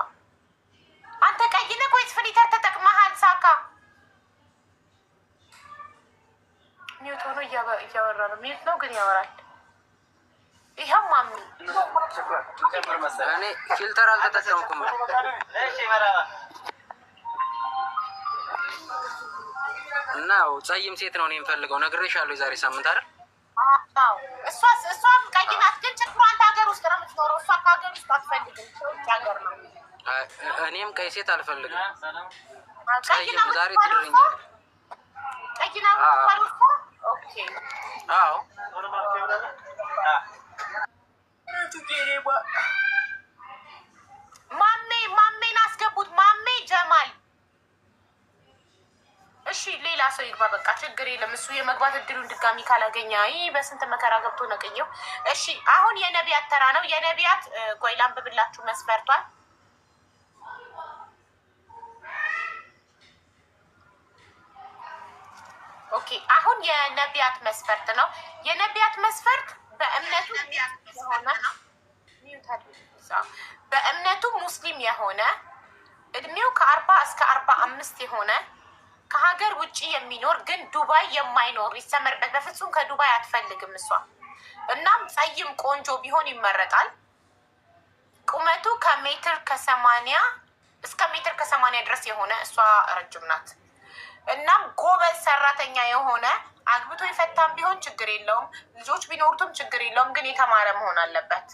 አንተ ቀይ ነህ ወይስ ፍሊተር ተጠቅመሃል ሳካ ሚውት ሆኖ እያወራ ነው ሚውት ነው ግን ያወራል ይኸው ማሚ እኔ ፊልተር አልተጠቀምኩም እና ጸይም ሴት ነው የምፈልገው ነግሬሻለሁ የዛሬ ሳምንት አይደል አዎ እሷም ቀይ ናት ግን ችግሩ አንተ ሀገር ውስጥ ነው የምትኖረው እሷ ከሀገር ውስጥ አትፈልግም ውጭ ሀገር ነው እኔም ቀይ ሴት አልፈልግም ጸይም ዛሬ ትድረኛለህ ቀይ ናት ኦኬ አዎ ማሜን አስገቡት ማሜ ጀማል እሺ ሌላ ሰው ይግባ በቃ ችግር የለም እሱ የመግባት እድሉን ድጋሚ ካላገኘ ይህ በስንት መከራ ገብቶ ነቅየው እሺ አሁን የነቢያት ተራ ነው የነቢያት ቆይ ላንብብላችሁ መስፈርቷል ኦኬ አሁን የነቢያት መስፈርት ነው የነቢያት መስፈርት በእምነቱ ሙስሊም የሆነ እድሜው ከ40 እስከ 45 የሆነ ከሀገር ውጭ የሚኖር ግን ዱባይ የማይኖር ይሰመርበት በፍጹም ከዱባይ አትፈልግም እሷ እናም ጸይም ቆንጆ ቢሆን ይመረጣል ቁመቱ ከሜትር ከ80 እስከ ሜትር ከ80 ድረስ የሆነ እሷ ረጅም ናት እናም ጎበዝ ሰራተኛ የሆነ አግብቶ የፈታም ቢሆን ችግር የለውም ልጆች ቢኖሩትም ችግር የለውም ግን የተማረ መሆን አለበት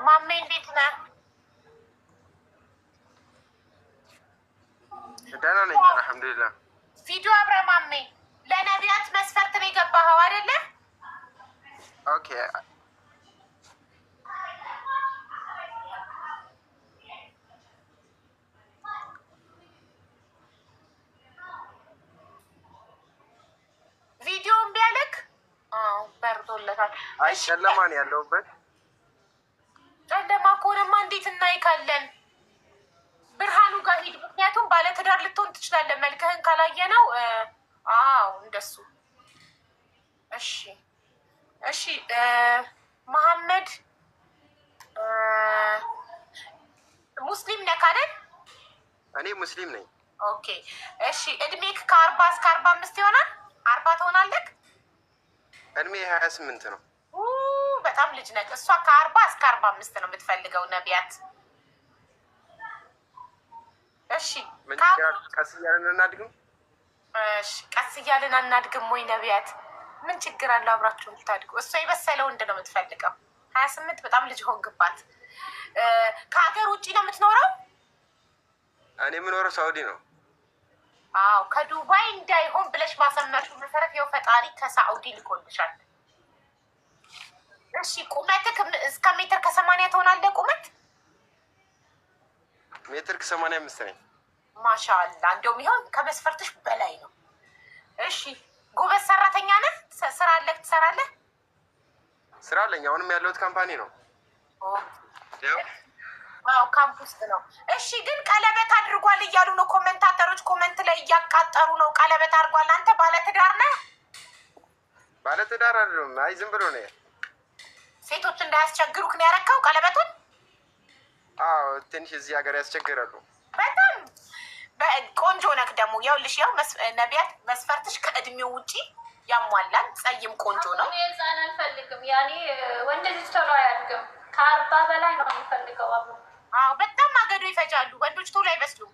ማሜ እንዴት ነህ ደህና ነኝ አልሐምዱሊላህ ቪዲዮ አብራ ማሜ ለነቢያት መስፈርት ነው የገባኸው አይደለ ኦኬ ቪዲዮን ቢያልክ በርቶለታል አይ ጨለማ ነው ያለሁበት ጨለማ ከሆነማ እንዴት እናይካለን ብርሃኑ ጋር ሂድ ምክንያቱም ባለትዳር ልትሆን ትችላለህ መልክህን ካላየ ነው አዎ እንደሱ እሺ መሐመድ ሙስሊም ነህ አይደል? እኔ ሙስሊም ነኝ። ኦኬ እሺ። እድሜክ ከ40 እስከ 45 ይሆናል? 40 ትሆናለህ? እድሜ 28 ነው። በጣም ልጅ ነህ። እሷ ከ40 እስከ 45 ነው የምትፈልገው ነቢያት። እሺ ቀስ እያልን እናድግም። እሺ ቀስ እያልን አናድግም ወይ ነቢያት? ምን ችግር አለው አብራችሁ ልታድጉ? እሷ የበሰለ ወንድ ነው የምትፈልገው። 28 በጣም ልጅ ሆንግባት። ከሀገር ውጭ ነው የምትኖረው? እኔ የምኖረው ሳውዲ ነው። አዎ ከዱባይ እንዳይሆን ብለሽ ባሰመርሽው መሰረት ይኸው ፈጣሪ ከሳዑዲ ልኮልሻል። እሺ ቁመትህ እስከ ሜትር ከ80 ትሆናለህ? ቁመት ሜትር ከ85 ነኝ። ማሻአላ እንደውም ይሆን ከመስፈርትሽ በላይ ነው። እሺ ጎበዝ ሰራተኛ ነህ? ስራ አለህ? ትሰራለህ? ስራ አለኝ። አሁንም ያለሁት ካምፓኒ ነው። አዎ ካምፕ ውስጥ ነው። እሺ ግን ቀለበት አድርጓል እያሉ ነው ኮመንታተሮች፣ ኮመንት ላይ እያቃጠሩ ነው። ቀለበት አድርጓል። አንተ ባለትዳር ነህ? ባለትዳር አይደለም። አይ ዝም ብሎ ነው። ሴቶች እንዳያስቸግሩክ ነው ያረከው ቀለበቱን? አዎ ትንሽ እዚህ ሀገር ያስቸግራሉ በጣም። ቆንጆ ነክ ደግሞ ያውልሽ፣ ያው ነቢያት መስፈርትሽ ከእድሜው ውጪ ያሟላል። ጸይም ቆንጆ ነው። እኔ ህፃን አልፈልግም። ያኔ ወንድ ልጅ ቶሎ አያድግም። ከ40 በላይ ነው የሚፈልገው። አዎ በጣም ማገዶ ይፈጃሉ ወንዶች፣ ቶሎ አይበስሉም።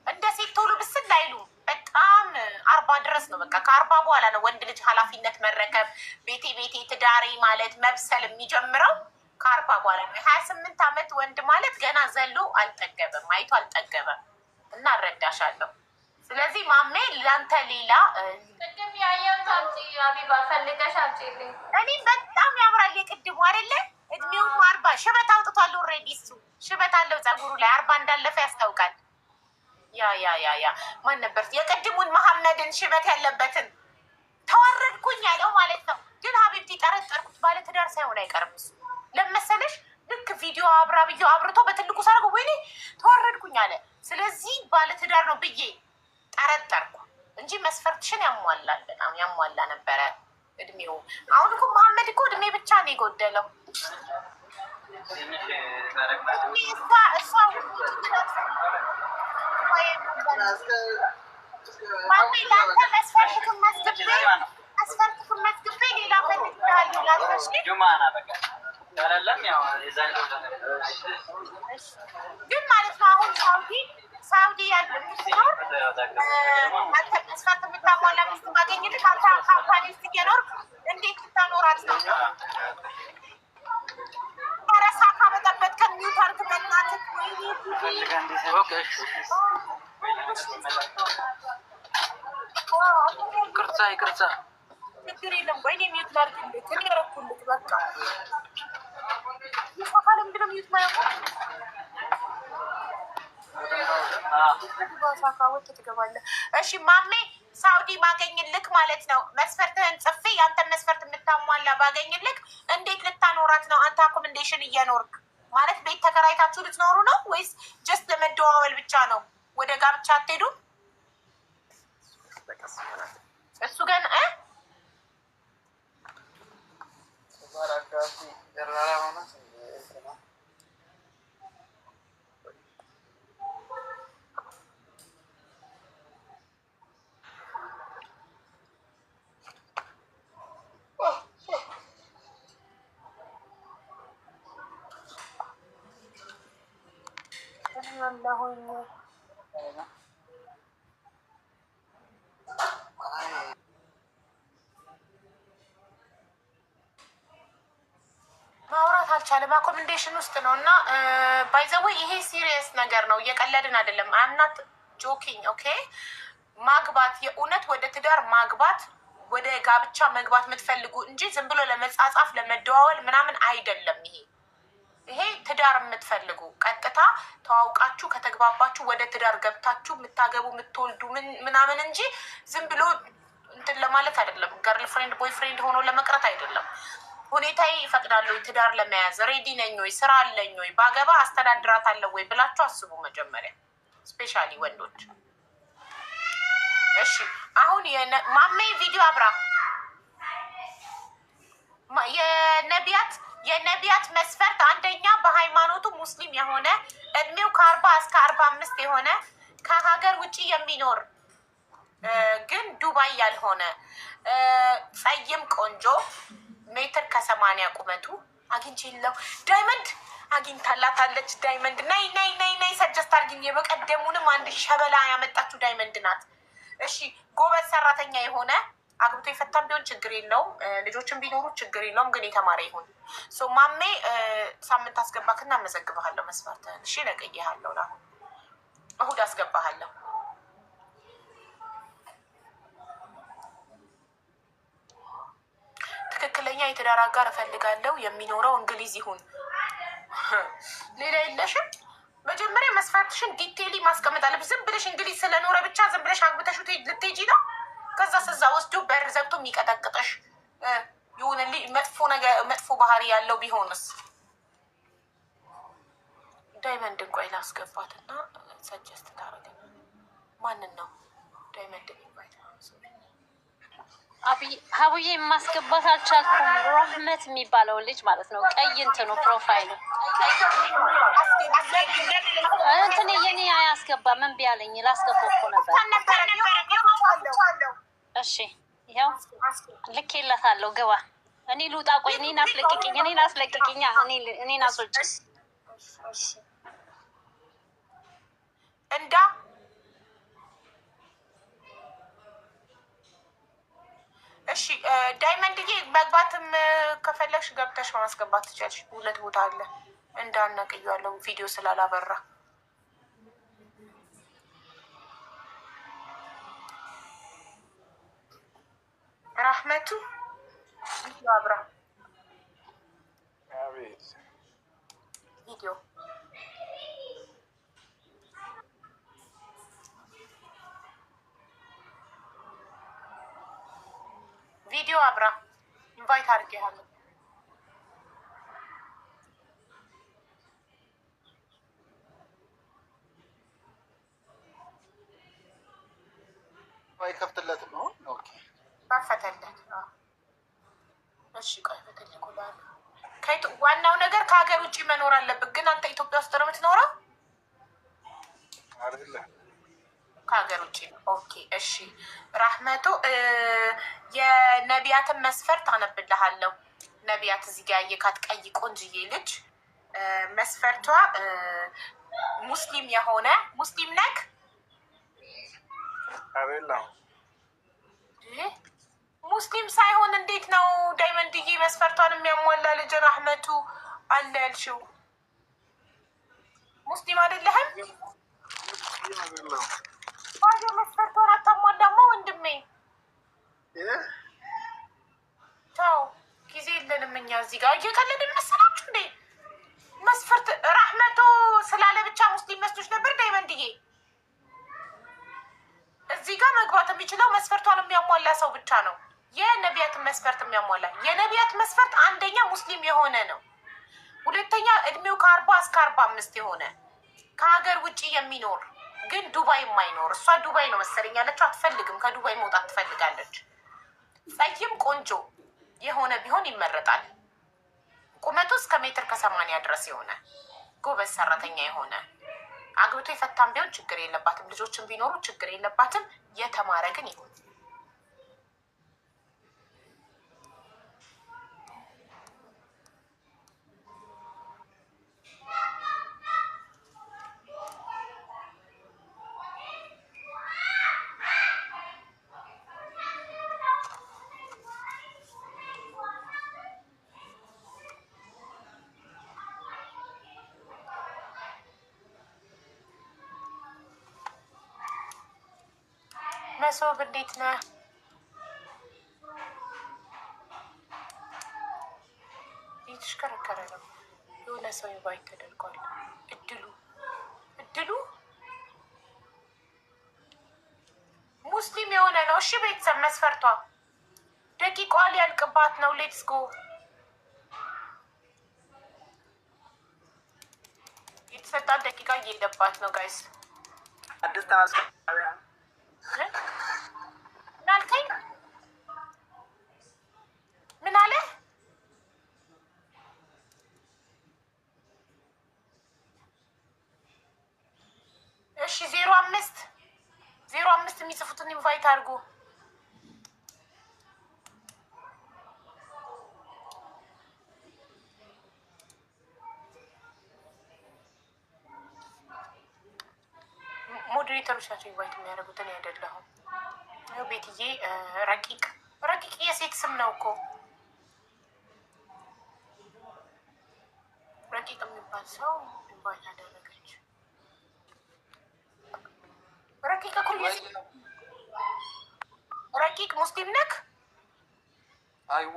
እንደ ሴት ቶሎ ብስል አይሉም። በጣም 40 ድረስ ነው። በቃ ከ40 በኋላ ነው ወንድ ልጅ ኃላፊነት መረከብ፣ ቤቴ ትዳሬ ማለት መብሰል የሚጀምረው ከ40 በኋላ ነው። 28 ዓመት ወንድ ማለት ገና ዘሎ አልጠገበም፣ አይቶ አልጠገበም። እና እረዳሻለሁ። ስለዚህ ማሜ ለአንተ ሌላ ቅድም ያየሁት አምጪ አቢባ ፈልገሽ አምጪልኝ። እኔም በጣም ያምራል የቅድሙ አይደለ? እድሜውም 40 ሽበት አውጥቷል። ኦልሬዲ እሱ ሽበት አለው ፀጉሩ ላይ 40 እንዳለፈ ያስታውቃል። ያ ማን ነበር የቅድሙን መሐመድን ሽበት ያለበትን ተዋረድኩኝ ያለው ማለት ነው። ግን ሀቢብቲ ጠረጠርኩት ባለትዳር ሳይሆን አይቀርም እሱ። ለመሰለሽ ልክ ቪዲዮ አብርቶ በትልቁ ሳርገው ወይኔ ተዋረድኩኝ አለ። ስለዚህ ባለትዳር ነው ብዬ ጠረጠርኩ እንጂ መስፈርትሽን ያሟላል። በጣም ያሟላ ነበረ እድሜው። አሁን እኮ መሐመድ እኮ እድሜ ብቻ ነው የጎደለው። ማሜ ለአንተ መስፈርትክን መዝግቤ ሌላ ፈልግልሃለሁ ላልተሽ ግን ማለት ነው። አሁን ሳውዲ ያለ ምትኖር አንተ መስፈርት የምታሟላ ሚስት ማገኝልህ አንተ ካምፓኒ ውስጥ እየኖርክ እንዴት ልታኖራት ነው? ረሳ ካበጠበት ከሚውታርክ በናትህ ይቅርታ ችግር የለም። ወይኔ ሚዩት ላድርግልህ እኔ ያረኩልህ በቃ ይፋካል ምንድነው ሚዩት ማያውቁ ሳካወት ትገባለህ። እሺ ማሜ ሳውዲ ማገኝልክ ማለት ነው። መስፈርትህን ጽፌ ያንተን መስፈርት የምታሟላ ባገኝልክ እንዴት ልታኖራት ነው? አንተ አኮመንዴሽን እየኖርክ ማለት ቤት ተከራይታችሁ ልትኖሩ ነው ወይስ ጀስት ለመደዋወል ብቻ ነው? ወደ ጋብቻ አትሄዱም? እሱ ግን ማውራት አልቻለም። አኮመንዴሽን ውስጥ ነው እና ባይዘዌ ይሄ ሲሪየስ ነገር ነው፣ እየቀለድን አይደለም። አምናት ጆኪንግ ኦኬ። ማግባት የእውነት ወደ ትዳር ማግባት ወደ ጋብቻ መግባት የምትፈልጉ እንጂ ዝም ብሎ ለመጻጻፍ ለመደዋወል ምናምን አይደለም። ይሄ ትዳር የምትፈልጉ ቀጥታ ተዋውቃችሁ ከተግባባችሁ ወደ ትዳር ገብታችሁ የምታገቡ የምትወልዱ ምናምን እንጂ ዝም ብሎ እንትን ለማለት አይደለም። ገርል ፍሬንድ ቦይ ፍሬንድ ሆኖ ለመቅረት አይደለም። ሁኔታዬ ይፈቅዳል ወይ ትዳር ለመያዝ ሬዲ ነኝ ወይ ስራ አለኝ ወይ ባገባ አስተዳድራታለሁ ወይ ብላችሁ አስቡ መጀመሪያ፣ ስፔሻሊ ወንዶች። እሺ አሁን ማሜ ቪዲዮ አብራ የነቢያት የነቢያት መስፈርት አንደኛ በሃይማኖቱ ሙስሊም የሆነ እድሜው ከ40 እስከ 45 የሆነ ከሀገር ውጭ የሚኖር ግን ዱባይ ያልሆነ ጸይም ቆንጆ ሜትር ከ80 ቁመቱ አግኝቼለው ዳይመንድ አግኝታላታለች። ዳይመንድ ነይ ነይ ነይ ነይ ሰጀስት አድርጊኝ። የበቀደሙንም አንድ ሸበላ ያመጣችሁ ዳይመንድ ናት። እሺ ጎበዝ ሰራተኛ የሆነ አግብቶ የፈታም ቢሆን ችግር የለውም። ልጆችን ቢኖሩ ችግር የለውም። ግን የተማረ ይሁን። ሶ ማሜ ሳምንት አስገባክና አመዘግብሃለሁ መስፈርትህን። እሺ ነቅዬሃለሁ። አሁን እሁድ አስገባሃለሁ። ትክክለኛ የትዳር አጋር እፈልጋለሁ። የሚኖረው እንግሊዝ ይሁን። ሌላ የለሽም። መጀመሪያ መስፈርትሽን ዲቴይሊ ማስቀመጥ አለብሽ። ዝም ብለሽ እንግሊዝ ስለኖረ ብቻ ዝም ብለሽ አግብተሽ ልትሄጂ ነው። ከዛ ስዛ ወስዶ በር ዘግቶ የሚቀጠቅጠሽ ይሁንልኝ። መጥፎ ባህሪ ያለው ቢሆንስ? ዳይመንድን ቆይ ላስገባትና ሰጀስት ታደርገ ማንን ነው ዳይመንድ የሚባል ሀቡዬ ማስገባት አልቻልኩም። ራህመት የሚባለው ልጅ ማለት ነው። ቀይ እንትኑ ፕሮፋይሉ እንትን የኔ አያስገባ ምን ቢያለኝ ላስገባው እኮ ነበር። እሺ ይኸው ልኬለታለሁ። ግባ። እኔ ልውጣ። ቆይ እኔን አስለቅቂኝ። እኔን አስወጪ እንዳ እሺ ዳይመንድዬ መግባትም ከፈለግሽ ገብተሽ ማስገባት ትችያለሽ። 2 ቦታ አለ እንዳነቅያለሁ ቪዲዮ ስላላበራ። ራህመቱ አብራ ቪዲዮ ቪዲዮ አብራ ኢንቫይት አድርጌሃለሁ። አይከፍትለትም ነው። ኦኬ ከፈተለት። እሺ ቆይ በተልኩላል። ዋናው ነገር ከሀገር ውጭ መኖር አለብህ። ግን አንተ ኢትዮጵያ ውስጥ ነው የምትኖረው አይደለ? ከሀገር ውጭ ነው። ኦኬ እሺ ራህመቱ የነቢያትን መስፈርት አነብልሃለሁ። ነቢያት እዚህ ጋር የካት ቀይ ቆንጅዬ ልጅ መስፈርቷ ሙስሊም የሆነ ሙስሊም ነክ አይደለም። ሙስሊም ሳይሆን እንዴት ነው ዳይመንድዬ መስፈርቷን የሚያሟላ ልጅ ራህመቱ አለ ያልሽው? ሙስሊም አይደለህም? ባዶ መስፈርቷን አታሟላማ ወንድሜ። ተው ጊዜ የለንም እኛ እዚህ ጋር እየቀለድን መሰላችሁ እንዴ? መስፈርት ራህመቱ ስላለ ብቻ ሙስሊም መስሎች ነበር ዳይመንድዬ? እዚህ ጋር መግባት የሚችለው መስፈርቷን የሚያሟላ ሰው ብቻ ነው። የነቢያትን መስፈርት የሚያሟላ የነቢያት መስፈርት አንደኛ ሙስሊም የሆነ ነው። ሁለተኛ እድሜው ከ40 እስከ 45 የሆነ ከሀገር ውጭ የሚኖር ግን ዱባይ የማይኖር። እሷ ዱባይ ነው መሰለኝ ያለችው። አትፈልግም፣ ከዱባይ መውጣት ትፈልጋለች። ጸይም ቆንጆ የሆነ ቢሆን ይመረጣል። ቁመቱ እስከ ሜትር ከ80 ድረስ የሆነ ጎበዝ ሰራተኛ የሆነ አግብቶ የፈታም ቢሆን ችግር የለባትም። ልጆችን ቢኖሩ ችግር የለባትም። የተማረ ግን ይሁን። መሶብ እንዴት ነህ? እየተሽከረከረ ነው። የሆነ ሰው ኢንቫይት ተደርጓል። እድሉ ሙስሊም የሆነ ነው። እሺ ቤተሰብ መስፈርቷ ደቂቃ ሊያልቅባት ነው። ሌትስ ጎ። የተሰጣት ደቂቃ እየሄደባት ነው ጋይስ። አዲስ ተመስገን ምን አልከኝ? ምን አለ? የሚጽፉትን ኢንቫይት አድርጉ። ሞዴሬተሮች ናቸው ኢንቫይት የሚያደርጉት፣ እኔ አይደለሁም። ቤትዬ ረቂቅ የሴት ስም ነው እኮ። ረቂቅ የሚባል ሰው ኢንቫይት አደረገች። ረቂቅ እኮ ረቂቅ ሙስሊም ነክ? አይዋ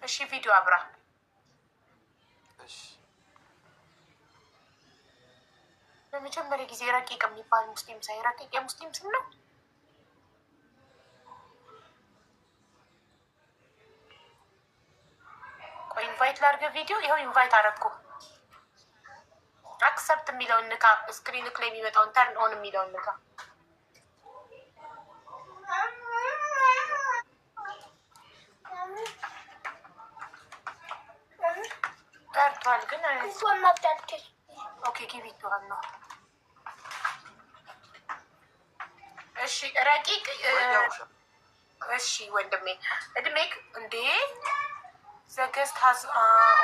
እሺ ቪዲዮ አብራ። እሺ በመጀመሪያ ጊዜ ረቂቅ የሚባል ሙስሊም ሳይ፣ ረቂቅ የሙስሊም ስም ነው? ቆይ ኢንቫይት ላድርገ ቪዲዮ። ይኸው ኢንቫይት አደረኩ። አክሰፕት የሚለውን ንካ። ስክሪንክ ላይ የሚመጣውን ተርን ኦን የሚለውን ንካ። ጠርቷል ግን ኦኬ ጊቢቷል ነው። እሺ ረቂቅ እሺ ወንድሜ እድሜክ እንዴ ዘገስት ሀዝ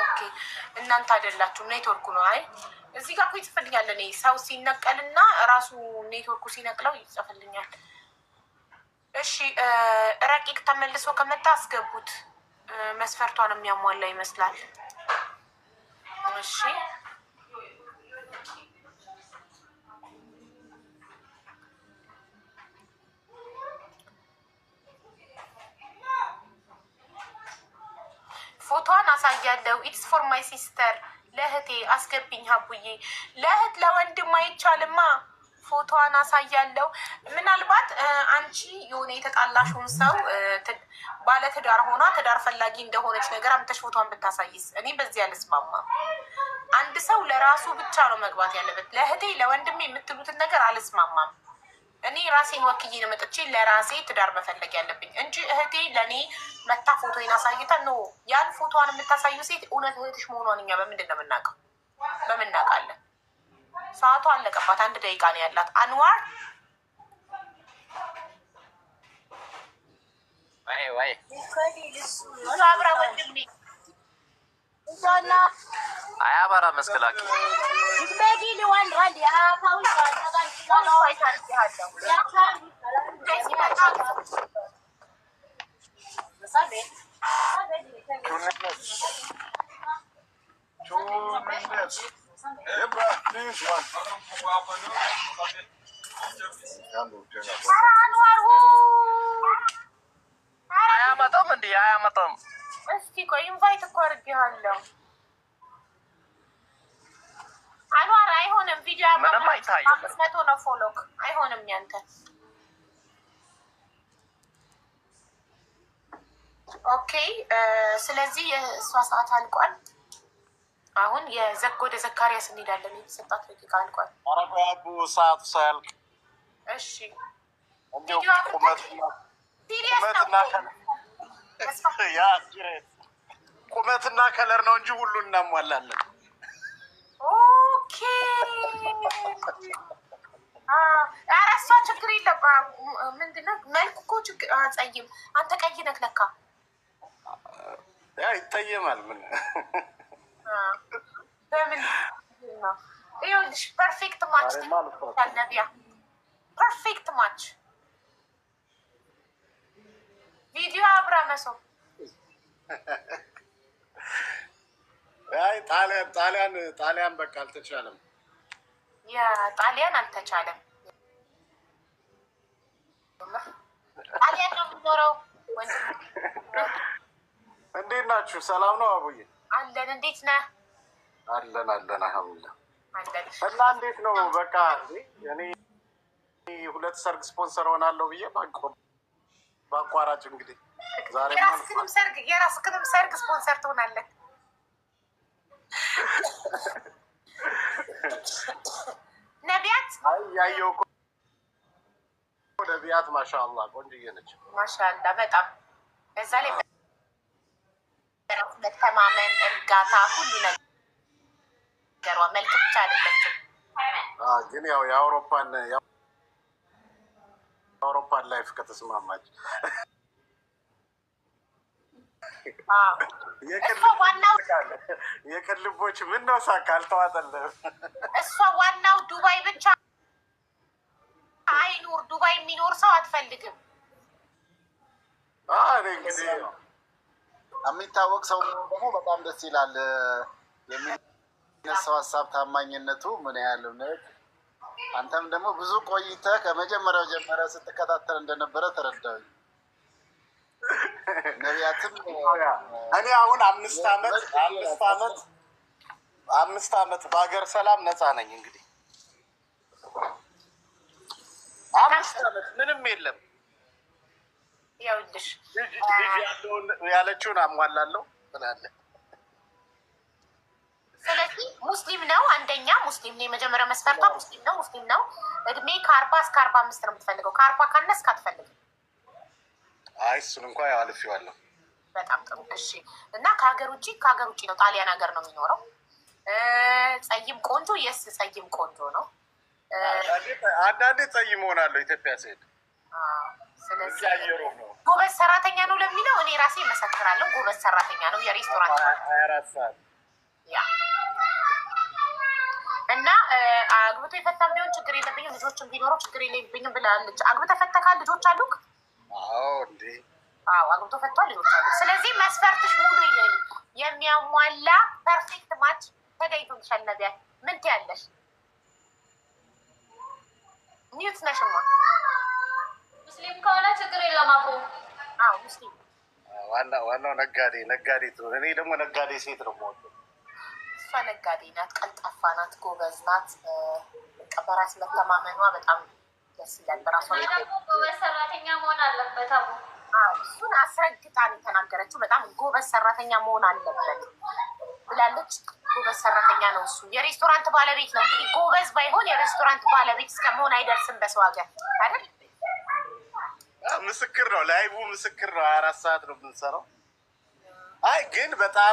ኦኬ እናንተ አይደላችሁም፣ ኔትወርኩ ነው። አይ እዚህ ጋር እኮ ይጽፍልኛል። እኔ ሰው ሲነቀልና ራሱ ኔትወርኩ ሲነቅለው ይጽፍልኛል። እሺ ረቂቅ ተመልሶ ከመጣ አስገቡት። መስፈርቷን የሚያሟላ ይመስላል። እሺ ፎቶዋን አሳያለሁ። ኢትስ ፎር ማይ ሲስተር። ለእህቴ አስገብኝ ሀቡዬ። ለእህት ለወንድም አይቻልማ። ፎቶዋን አሳያለሁ። ምናልባት አንቺ የሆነ የተጣላሽውን ሰው ባለትዳር ሆና ትዳር ፈላጊ እንደሆነች ነገር አምተሽ ፎቶዋን ብታሳይስ? እኔ በዚህ አልስማማም። አንድ ሰው ለራሱ ብቻ ነው መግባት ያለበት። ለእህቴ ለወንድሜ የምትሉትን ነገር አልስማማም። እኔ ራሴን ወክዬ ነው መጥቼ ለራሴ ትዳር መፈለግ ያለብኝ እንጂ እህቴ ለእኔ መታ ፎቶዬን አሳይታ ነው። ያን ፎቶዋን የምታሳየው ሴት እውነት እህትሽ መሆኗን እኛ በምንድን ነው የምናውቀው? በምን እናውቃለን? ሰዓቷ አለቀባት። 1 ደቂቃ ነው ያላት። አንዋር ወይ አብራ ወንድሜ አያባራ መስከላኪ አያመጣም እንዴ? አያመጣም። እስቲ ቆይ ኢንቫይት እኮ አድርጌሃለሁ። አንዋር አይሆንም። ቪዲዮ ምንም አይታይም። 500 ነው ፎሎክ። አይሆንም ያንተ። ኦኬ ስለዚህ የእሷ ሰዓት አልቋል። አሁን ወደ ዘካሪያስ እንሄዳለን። የተሰጣት ደቂቃ አልቋል። አረጋቡ ሰዓቱ ሳያልቅ እሺ ቁመትና ከለር ነው እንጂ ሁሉ እናሟላለን። ኦኬ ኧረ እሷ ችግር የለም። ምንድነው መልኩ እኮ ችግር አጸይም። አንተ ቀይ ነህ ለካ። ያ ይታየማል። ምን በምን ነው? ይኸውልሽ ፐርፌክት ማች ነቢያ፣ ፐርፌክት ማች ቪዲዮ አብራ መሶብ። አይ ጣሊያን በቃ አልተቻለም። ያ ጣሊያን አልተቻለም። ጣሊያን ነው የምኖረው። እንዴት ናችሁ? ሰላም ነው አቡዬ? አለን። እንዴት ነህ? አለን አልሐምዱሊላህ። አለን። እና እንዴት ነው? በቃ እኔ 2 ሰርግ ስፖንሰር ሆናለሁ ብዬ በአቋራጭ እንግዲህ ዛሬ የራስህንም ሰርግ ስፖንሰር ትሆናለህ። ነቢያት ያየው እኮ ነቢያት ማሻአላህ ቆንጆዬ ነች። ማሻአላህ በጣም በዛ ላይ መተማመን፣ እርጋታ፣ ሁሉ ነገሯ መልክ ብቻ አይደለችም። ግን ያው የአውሮፓን አውሮፓን ላይፍ ከተስማማች የቅልቦች ምን ነው ሳካ አልተዋጠልህም። እሷ ዋናው ዱባይ ብቻ አይኑር፣ ዱባይ የሚኖር ሰው አትፈልግም። እኔ እንግዲህ የሚታወቅ ሰው ደግሞ በጣም ደስ ይላል። የሚነሳው ሀሳብ ታማኝነቱ ምን ያህል እውነት። አንተም ደግሞ ብዙ ቆይተህ ከመጀመሪያው ጀምረህ ስትከታተል እንደነበረ ተረዳሁኝ። ነቢያትም እኔ አሁን 5 ዓመት በሀገር ሰላም ነፃ ነኝ። እንግዲህ 5 ዓመት ምንም የለም። ይኸውልሽ ልጅ ያለውን ያለችውን አሟላለሁ ትላለህ። ስለዚህ ሙስሊም ነው፣ አንደኛ ሙስሊም ነው። የመጀመሪያ መስፈርቷ ሙስሊም ነው። እድሜ ከ40 እስከ 45 ነው የምትፈልገው። ከ40 ካነስክ አትፈልግም። አይ እሱን እንኳን ያው አልፌዋለሁ። በጣም ጥሩ እሺ። እና ከሀገር ውጭ ነው፣ ጣሊያን ሀገር ነው የሚኖረው። ጸይም ቆንጆ፣ የስ ጸይም ቆንጆ ነው። አንዳንዴ ጸይም ሆናለሁ ኢትዮጵያ ስሄድ። ስለዚህ ጎበዝ ሰራተኛ ነው ለሚለው እኔ ራሴ መሰክራለሁ። ጎበዝ ሰራተኛ ነው። የሬስቶራንት 24 ሰዓት እና አግብቶ የፈታም ቢሆን ችግር የለብኝም፣ ልጆችም ቢኖረው ችግር የለብኝም ብላለች። አግብተህ ፈተካል? ልጆች አሉክ? አዎ አግብቶ ፈቷል፣ ልጆች አሉ። ስለዚህ መስፈርትሽ ሙሉ የሚያሟላ ፐርፌክት ማች ተገኝቶልሻል። ነቢያት ምን ትያለሽ? ኒውት ነሽማ። ሙስሊም ከሆነ ችግር የለም አቦ። አዎ ሙስሊም ዋናው ነጋዴ ትሆን። እኔ ደግሞ ነጋዴ ሴት ነው የምወደው። እሷ ነጋዴ ናት፣ ቀልጣፋ ናት፣ ጎበዝ ናት። በራስ መተማመኗ በጣም ደስ ይላል። በራሷ ደግሞ ጎበዝ ሰራተኛ መሆን አለበት አቦ። እሱን አስረግጣ ነው የተናገረችው። በጣም ጎበዝ ሰራተኛ መሆን አለበት ብላለች። ጎበዝ ሰራተኛ ነው እሱ። የሬስቶራንት ባለቤት ነው እንግዲህ። ጎበዝ ባይሆን የሬስቶራንት ባለቤት እስከመሆን አይደርስም በሰው ሀገር አይደል? ምስክር ነው፣ ላይቡ ምስክር ነው። 24 ሰዓት ነው የምንሰራው። አይ ግን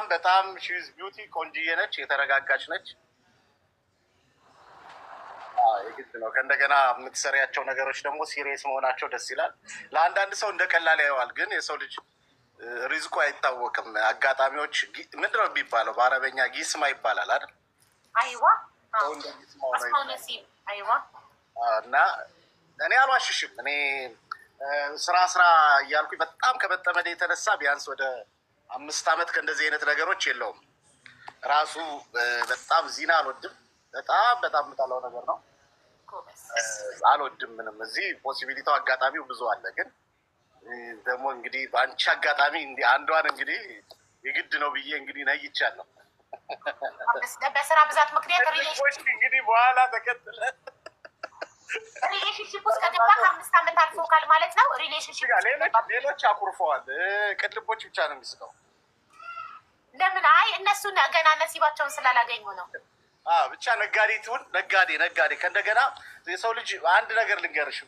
በጣም ሺዝ ቢዩቲ ቆንጅዬ ነች፣ የተረጋጋች ነች። የግድ ነው። ከእንደገና የምትሰሪያቸው ነገሮች ደግሞ ሲሪየስ መሆናቸው ደስ ይላል። ለአንዳንድ ሰው እንደ ቀላል ያየዋል፣ ግን የሰው ልጅ ሪዝቁ አይታወቅም። አጋጣሚዎች ምንድነው የሚባለው በአረበኛ? ጊስማ ይባላል አይደል? አይዋ አይዋ። እና እኔ አልዋሽሽም። እኔ ስራ እያልኩኝ በጣም ከመጠመድ የተነሳ ቢያንስ ወደ 5 ዓመት ከእንደዚህ አይነት ነገሮች የለውም። ራሱ በጣም ዚና አልወድም። በጣም የምጠላው ነገር ነው። አልወድም ምንም። እዚህ ፖሲቢሊቲው አጋጣሚው ብዙ አለ። ግን ደግሞ እንግዲህ በአንቺ አጋጣሚ አንዷን እንግዲህ የግድ ነው ብዬ እንግዲህ ነይቻለሁ። በስራ ብዛት ምክንያት እንግዲህ በኋላ ተከትለ ሪሌሽንሽፕ ውስጥ ከገባ ከ5 ዓመት አልፎካል ማለት ነው። ሪሌሽንሽፕ ሌሎች አኩርፈዋል። ቅልቦች ብቻ ነው የሚስቀው። ለምን? አይ እነሱ ገና ነሲባቸውን ስላላገኙ ነው። ብቻ ነጋዴ ትሁን ነጋዴ። ከእንደገና የሰው ልጅ አንድ ነገር ልንገርሽ፣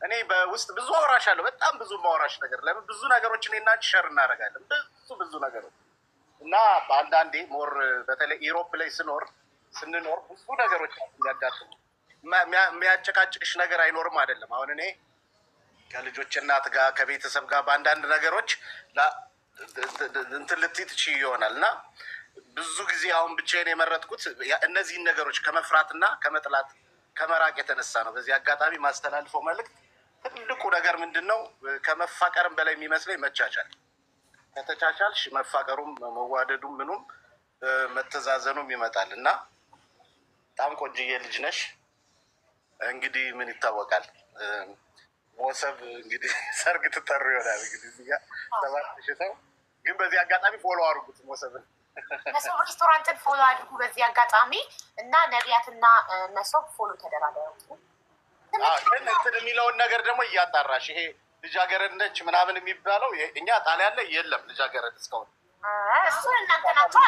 እኔ በውስጥ ብዙ አወራሻለሁ። በጣም ብዙ ማወራሽ ነገር ለምን ብዙ ነገሮች እኔና አንቺ ሸር እናደርጋለን። ብዙ ነገሮች እና በአንዳንዴ ሞር በተለይ ኢሮፕ ላይ ስንኖር ብዙ ነገሮች የሚያጋጥሙ የሚያጨቃጭቅሽ ነገር አይኖርም አይደለም። አሁን እኔ ከልጆች እናት ጋር ከቤተሰብ ጋር በአንዳንድ ነገሮች እንትን ልትይ ትችይ ይሆናል እና ብዙ ጊዜ አሁን ብቻዬን የመረጥኩት እነዚህን ነገሮች ከመፍራትና ከመጥላት ከመራቅ የተነሳ ነው። በዚህ አጋጣሚ ማስተላልፈው መልዕክት ትልቁ ነገር ምንድን ነው? ከመፋቀርም በላይ የሚመስለኝ መቻቻል። ከተቻቻልሽ መፋቀሩም መዋደዱም ምኑም መተዛዘኑም ይመጣል እና በጣም ቆንጅዬ ልጅ ነሽ። እንግዲህ ምን ይታወቃል፣ ሞሰብ እንግዲህ ሰርግ ትጠሩ ይሆናል። እንግዲህ እዚህ ጋር 7,000 ሰው ግን በዚህ አጋጣሚ ፎሎ አድርጉት ሞሰብን። መሶብ ሬስቶራንትን ፎሎ አድርጉ በዚህ አጋጣሚ እና ነቢያትና መሶብ ፎሎ ተደራደሩ። ግን እንትን የሚለውን ነገር ደግሞ እያጣራሽ ይሄ ልጃገረድ ነች ምናምን የሚባለው እኛ ጣሊያን ላይ የለም ልጃገረድ እስካሁን። እሱን እናንተ ናቸው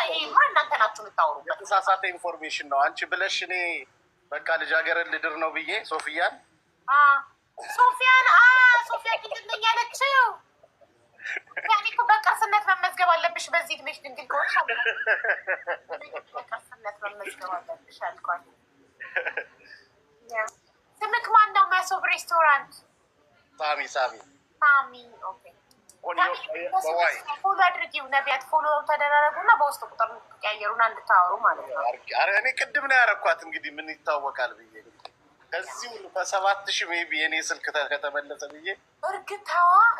እናንተ ናችሁ የምታወሩበት። የተሳሳተ ኢንፎርሜሽን ነው። አንቺ ብለሽ እኔ በቃ ልጃገረድ ልድር ነው ብዬ ሶፊያ ድንግል ያለችው ያኔ እኮ በቅርስነት መመዝገብ አለብሽ። በዚህ እድሜሽ ድንግል ከሆንሽ በቅርስነት መመዝገብ አለብሽ አልኳት። ስምክ ማን ነው? መሶብ ሬስቶራንት ኦኬ ፎሎ አድርጊው። ነቢያት ፎሎ ተደራረጉና በውስጥ ቁጥር ቀያየሩና እንድታወሩ ማለት ነው። እኔ ቅድም ነው ያረኳት። እንግዲህ ምን ይታወቃል ብዬ ከዚህ ሁሉ ከ7000 ሜይ ቢ የኔ ስልክ ከተመለሰ ብዬ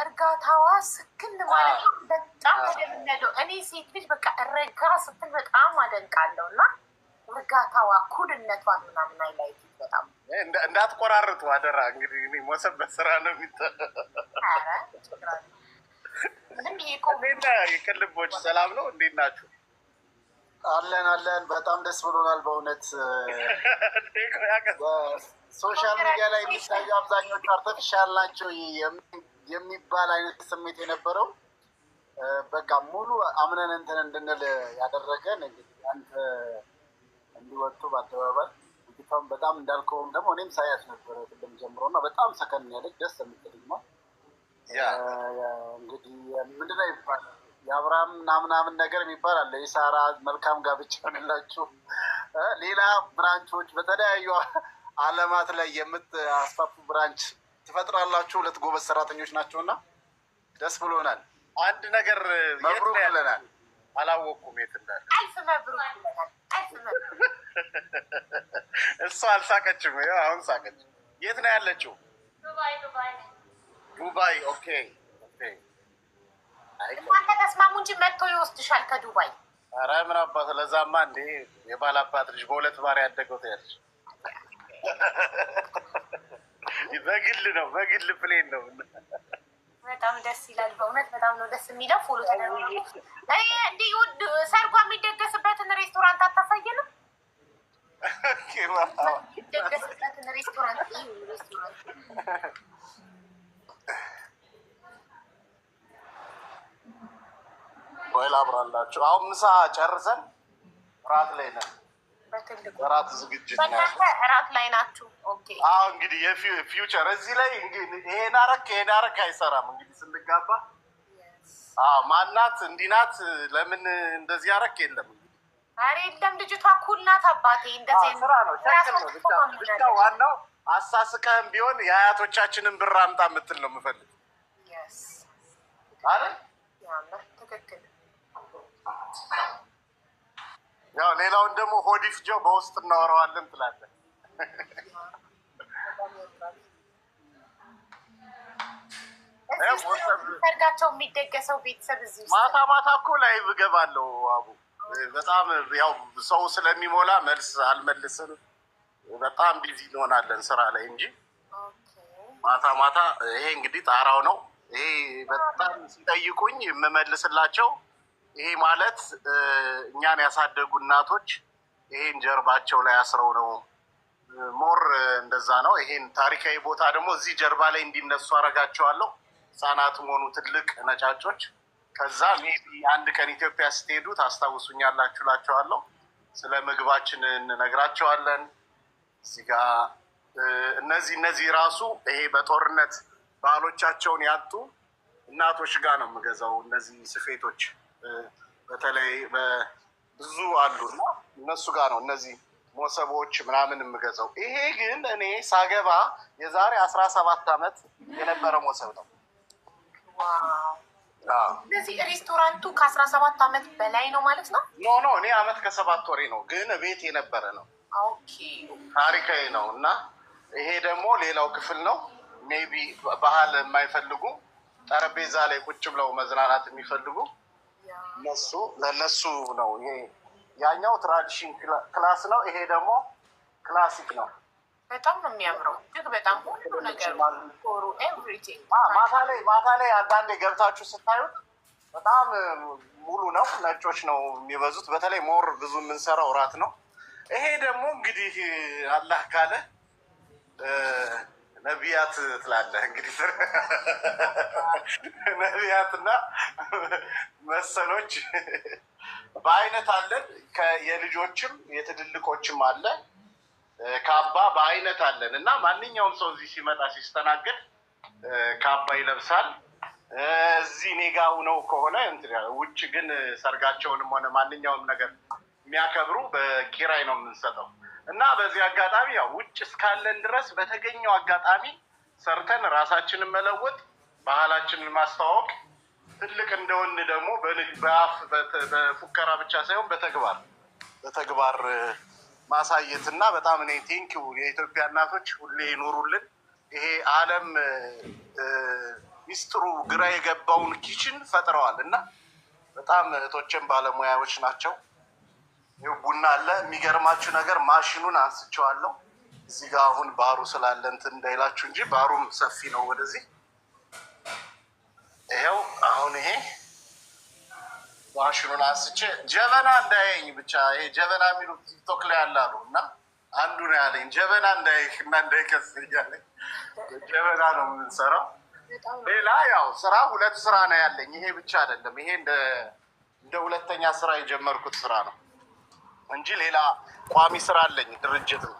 እርጋታዋ ስክን ማለት በጣም ተደምነለው። እኔ ሴት ልጅ በቃ እረጋ ስትል በጣም አደንቃለሁ እና እርጋታዋ ኩልነቷን ምናምን ላይ በጣም እንዳትቆራርጡ አደራ። እንግዲህ እኔ ሞሰበት ስራ ነው የቅልቦች ሰላም ነው። እንዴት ናችሁ? አለን። በጣም ደስ ብሎናል በእውነት። ሶሻል ሚዲያ ላይ የሚታዩ አብዛኞቹ አርተፊሻል ናቸው የሚባል አይነት ስሜት የነበረው በቃ ሙሉ አምነን እንትን እንድንል ያደረገን እንግዲህ አንተ እንዲወጡ በአደባባይ እንግዲህ በጣም እንዳልከውም ደግሞ እኔም ሳያት ነበረ ቅድም ጀምሮ እና በጣም ሰከን ያለች ደስ የምትልኝ ነው። እንግዲህ ምንድነው ይባላል የአብርሃም ምናምን ነገር የሚባል አለ። የሳራ መልካም ጋብቻ ሆንላችሁ። ሌላ ብራንቾች በተለያዩ አለማት ላይ የምታስፋፉ ብራንች ትፈጥራላችሁ። 2 ጎበዝ ሰራተኞች ናቸውና ደስ ብሎናል። አንድ ነገር መብሩክ ብለናል። አላወቅኩም የት እንዳለ። አልፍ መብሩክ ብለናል። እሷ አልሳቀችም። አሁን ሳቀች። የት ነው ያለችው? ዱባይ። ኦኬ። እናንተ ተስማሙ እንጂ መጥቶ ይወስድሻል ከዱባይ። ኧረ ምን አባት ለዛማ እንዴ የባል አባት ልጅ በ2 ባር ያደገው ትያለሽ። በግል ፕሌን ነው። በጣም ደስ ይላል በእውነት በጣም ነው ደስ የሚለው። ፎሎ ተደርጎ እንዲህ ውድ ሰርጓ የሚደገስበትን ሬስቶራንት አታሳየንም? የሚደገስበትን ሬስቶራንት ወይ ላብራላችሁ። አሁን ምሳ ጨርሰን እራት ላይ ነን። እራት ዝግጅት ነው። እራት ላይ ናችሁ? ኦኬ። አዎ እንግዲህ የፊውቸር እዚህ ላይ እንግዲህ ይሄን አረክ አይሰራም። እንግዲህ ስንጋባ ማናት እንዲናት ለምን እንደዚህ አረክ የለም። ኧረ የለም ልጅቷ ኩል ናት አባቴ። እንደዚህ ስራ ነው ሸክል ነው ብቻ ዋናው አሳስቀህም ቢሆን የአያቶቻችንን ብር አምጣ የምትል ነው የምፈልግ አይደል? ትክክል። ያው ሌላውን ደግሞ ሆዲፍ ጆ በውስጥ እናወራዋለን ትላለህ። ሰርጋቸው የሚደገሰው ቤተሰብ እዚህ ማታ እኮ ላይቭ እገባለሁ። አቡ በጣም ያው ሰው ስለሚሞላ መልስ አልመልስም። በጣም ቢዚ እንሆናለን ስራ ላይ እንጂ ማታ ይሄ እንግዲህ ጣራው ነው። ይሄ በጣም ሲጠይቁኝ የምመልስላቸው ይሄ ማለት እኛን ያሳደጉ እናቶች ይሄን ጀርባቸው ላይ አስረው ነው። ሞር እንደዛ ነው። ይሄን ታሪካዊ ቦታ ደግሞ እዚህ ጀርባ ላይ እንዲነሱ አረጋቸዋለሁ። ህጻናትም ሆኑ ትልቅ ነጫጮች። ከዛ ሜቢ አንድ ቀን ኢትዮጵያ ስትሄዱ ታስታውሱኛላችሁ እላቸዋለሁ። ስለ ምግባችን እንነግራቸዋለን። እዚህ ጋ እነዚህ ራሱ ይሄ በጦርነት ባሎቻቸውን ያጡ እናቶች ጋር ነው የምገዛው። እነዚህ ስፌቶች በተለይ ብዙ አሉ እና እነሱ ጋር ነው እነዚህ ሞሰቦች ምናምን የምገዛው። ይሄ ግን እኔ ሳገባ የዛሬ 17 ዓመት የነበረ ሞሰብ ነው። ስለዚህ ሬስቶራንቱ ከ17 ዓመት በላይ ነው ማለት ነው? ኖ እኔ ዓመት ከ7 ወሬ ነው፣ ግን ቤት የነበረ ነው። ኦኬ ታሪካዊ ነው። እና ይሄ ደግሞ ሌላው ክፍል ነው። ሜቢ ባህል የማይፈልጉ ጠረጴዛ ላይ ቁጭ ብለው መዝናናት የሚፈልጉ ለነሱ ነው። ይሄ ያኛው ትራዲሽን ክላስ ነው። ይሄ ደግሞ ክላሲክ ነው። በጣም ነው የሚያምረው። እጅግ በጣም ሁሉ ነገር ፎሩ ኤቭሪቲንግ። ማታ ላይ አንዳንዴ ገብታችሁ ስታዩት በጣም ሙሉ ነው። ነጮች ነው የሚበዙት። በተለይ ሞር ብዙ የምንሰራው እራት ነው። ይሄ ደግሞ እንግዲህ አላህ ካለ ነቢያት ትላለህ እንግዲህ ነቢያትና መሰሎች በአይነት አለን። የልጆችም የትልልቆችም አለ። ካባ በአይነት አለን እና ማንኛውም ሰው እዚህ ሲመጣ ሲስተናገድ ካባ ይለብሳል። እዚህ እኔ ጋ ሁነው ከሆነ ውጭ ግን ሰርጋቸውንም ሆነ ማንኛውም ነገር የሚያከብሩ በኪራይ ነው የምንሰጠው። እና በዚህ አጋጣሚ ያው ውጭ እስካለን ድረስ በተገኘው አጋጣሚ ሰርተን ራሳችንን መለወጥ፣ ባህላችንን ማስተዋወቅ፣ ትልቅ እንደሆን ደግሞ በአፍ በፉከራ ብቻ ሳይሆን በተግባር ማሳየትና በጣም እኔ ቴንኪው የኢትዮጵያ እናቶች ሁሌ ይኖሩልን። ይሄ ዓለም ሚስጥሩ ግራ የገባውን ኪችን ፈጥረዋል እና በጣም እህቶችን ባለሙያዎች ናቸው። ቡና አለ። የሚገርማችሁ ነገር ማሽኑን አንስቼዋለሁ እዚህ ጋር አሁን ባሩ ስላለ እንትን እንዳይላችሁ እንጂ ባሩም ሰፊ ነው። ወደዚህ ይኸው አሁን ይሄ ማሽኑን አንስቼ ጀበና እንዳያየኝ ብቻ ይሄ ጀበና የሚሉት ቲክቶክ ላይ ያላሉ እና አንዱ ነው ያለኝ ጀበና እንዳይህ እና እንዳይከስ እያለኝ ጀበና ነው የምንሰራው። ሌላ ያው ስራ 2 ስራ ነው ያለኝ። ይሄ ብቻ አይደለም። ይሄ እንደ ሁለተኛ ስራ የጀመርኩት ስራ ነው እንጂ ሌላ ቋሚ ስራ አለኝ ድርጅት ነው።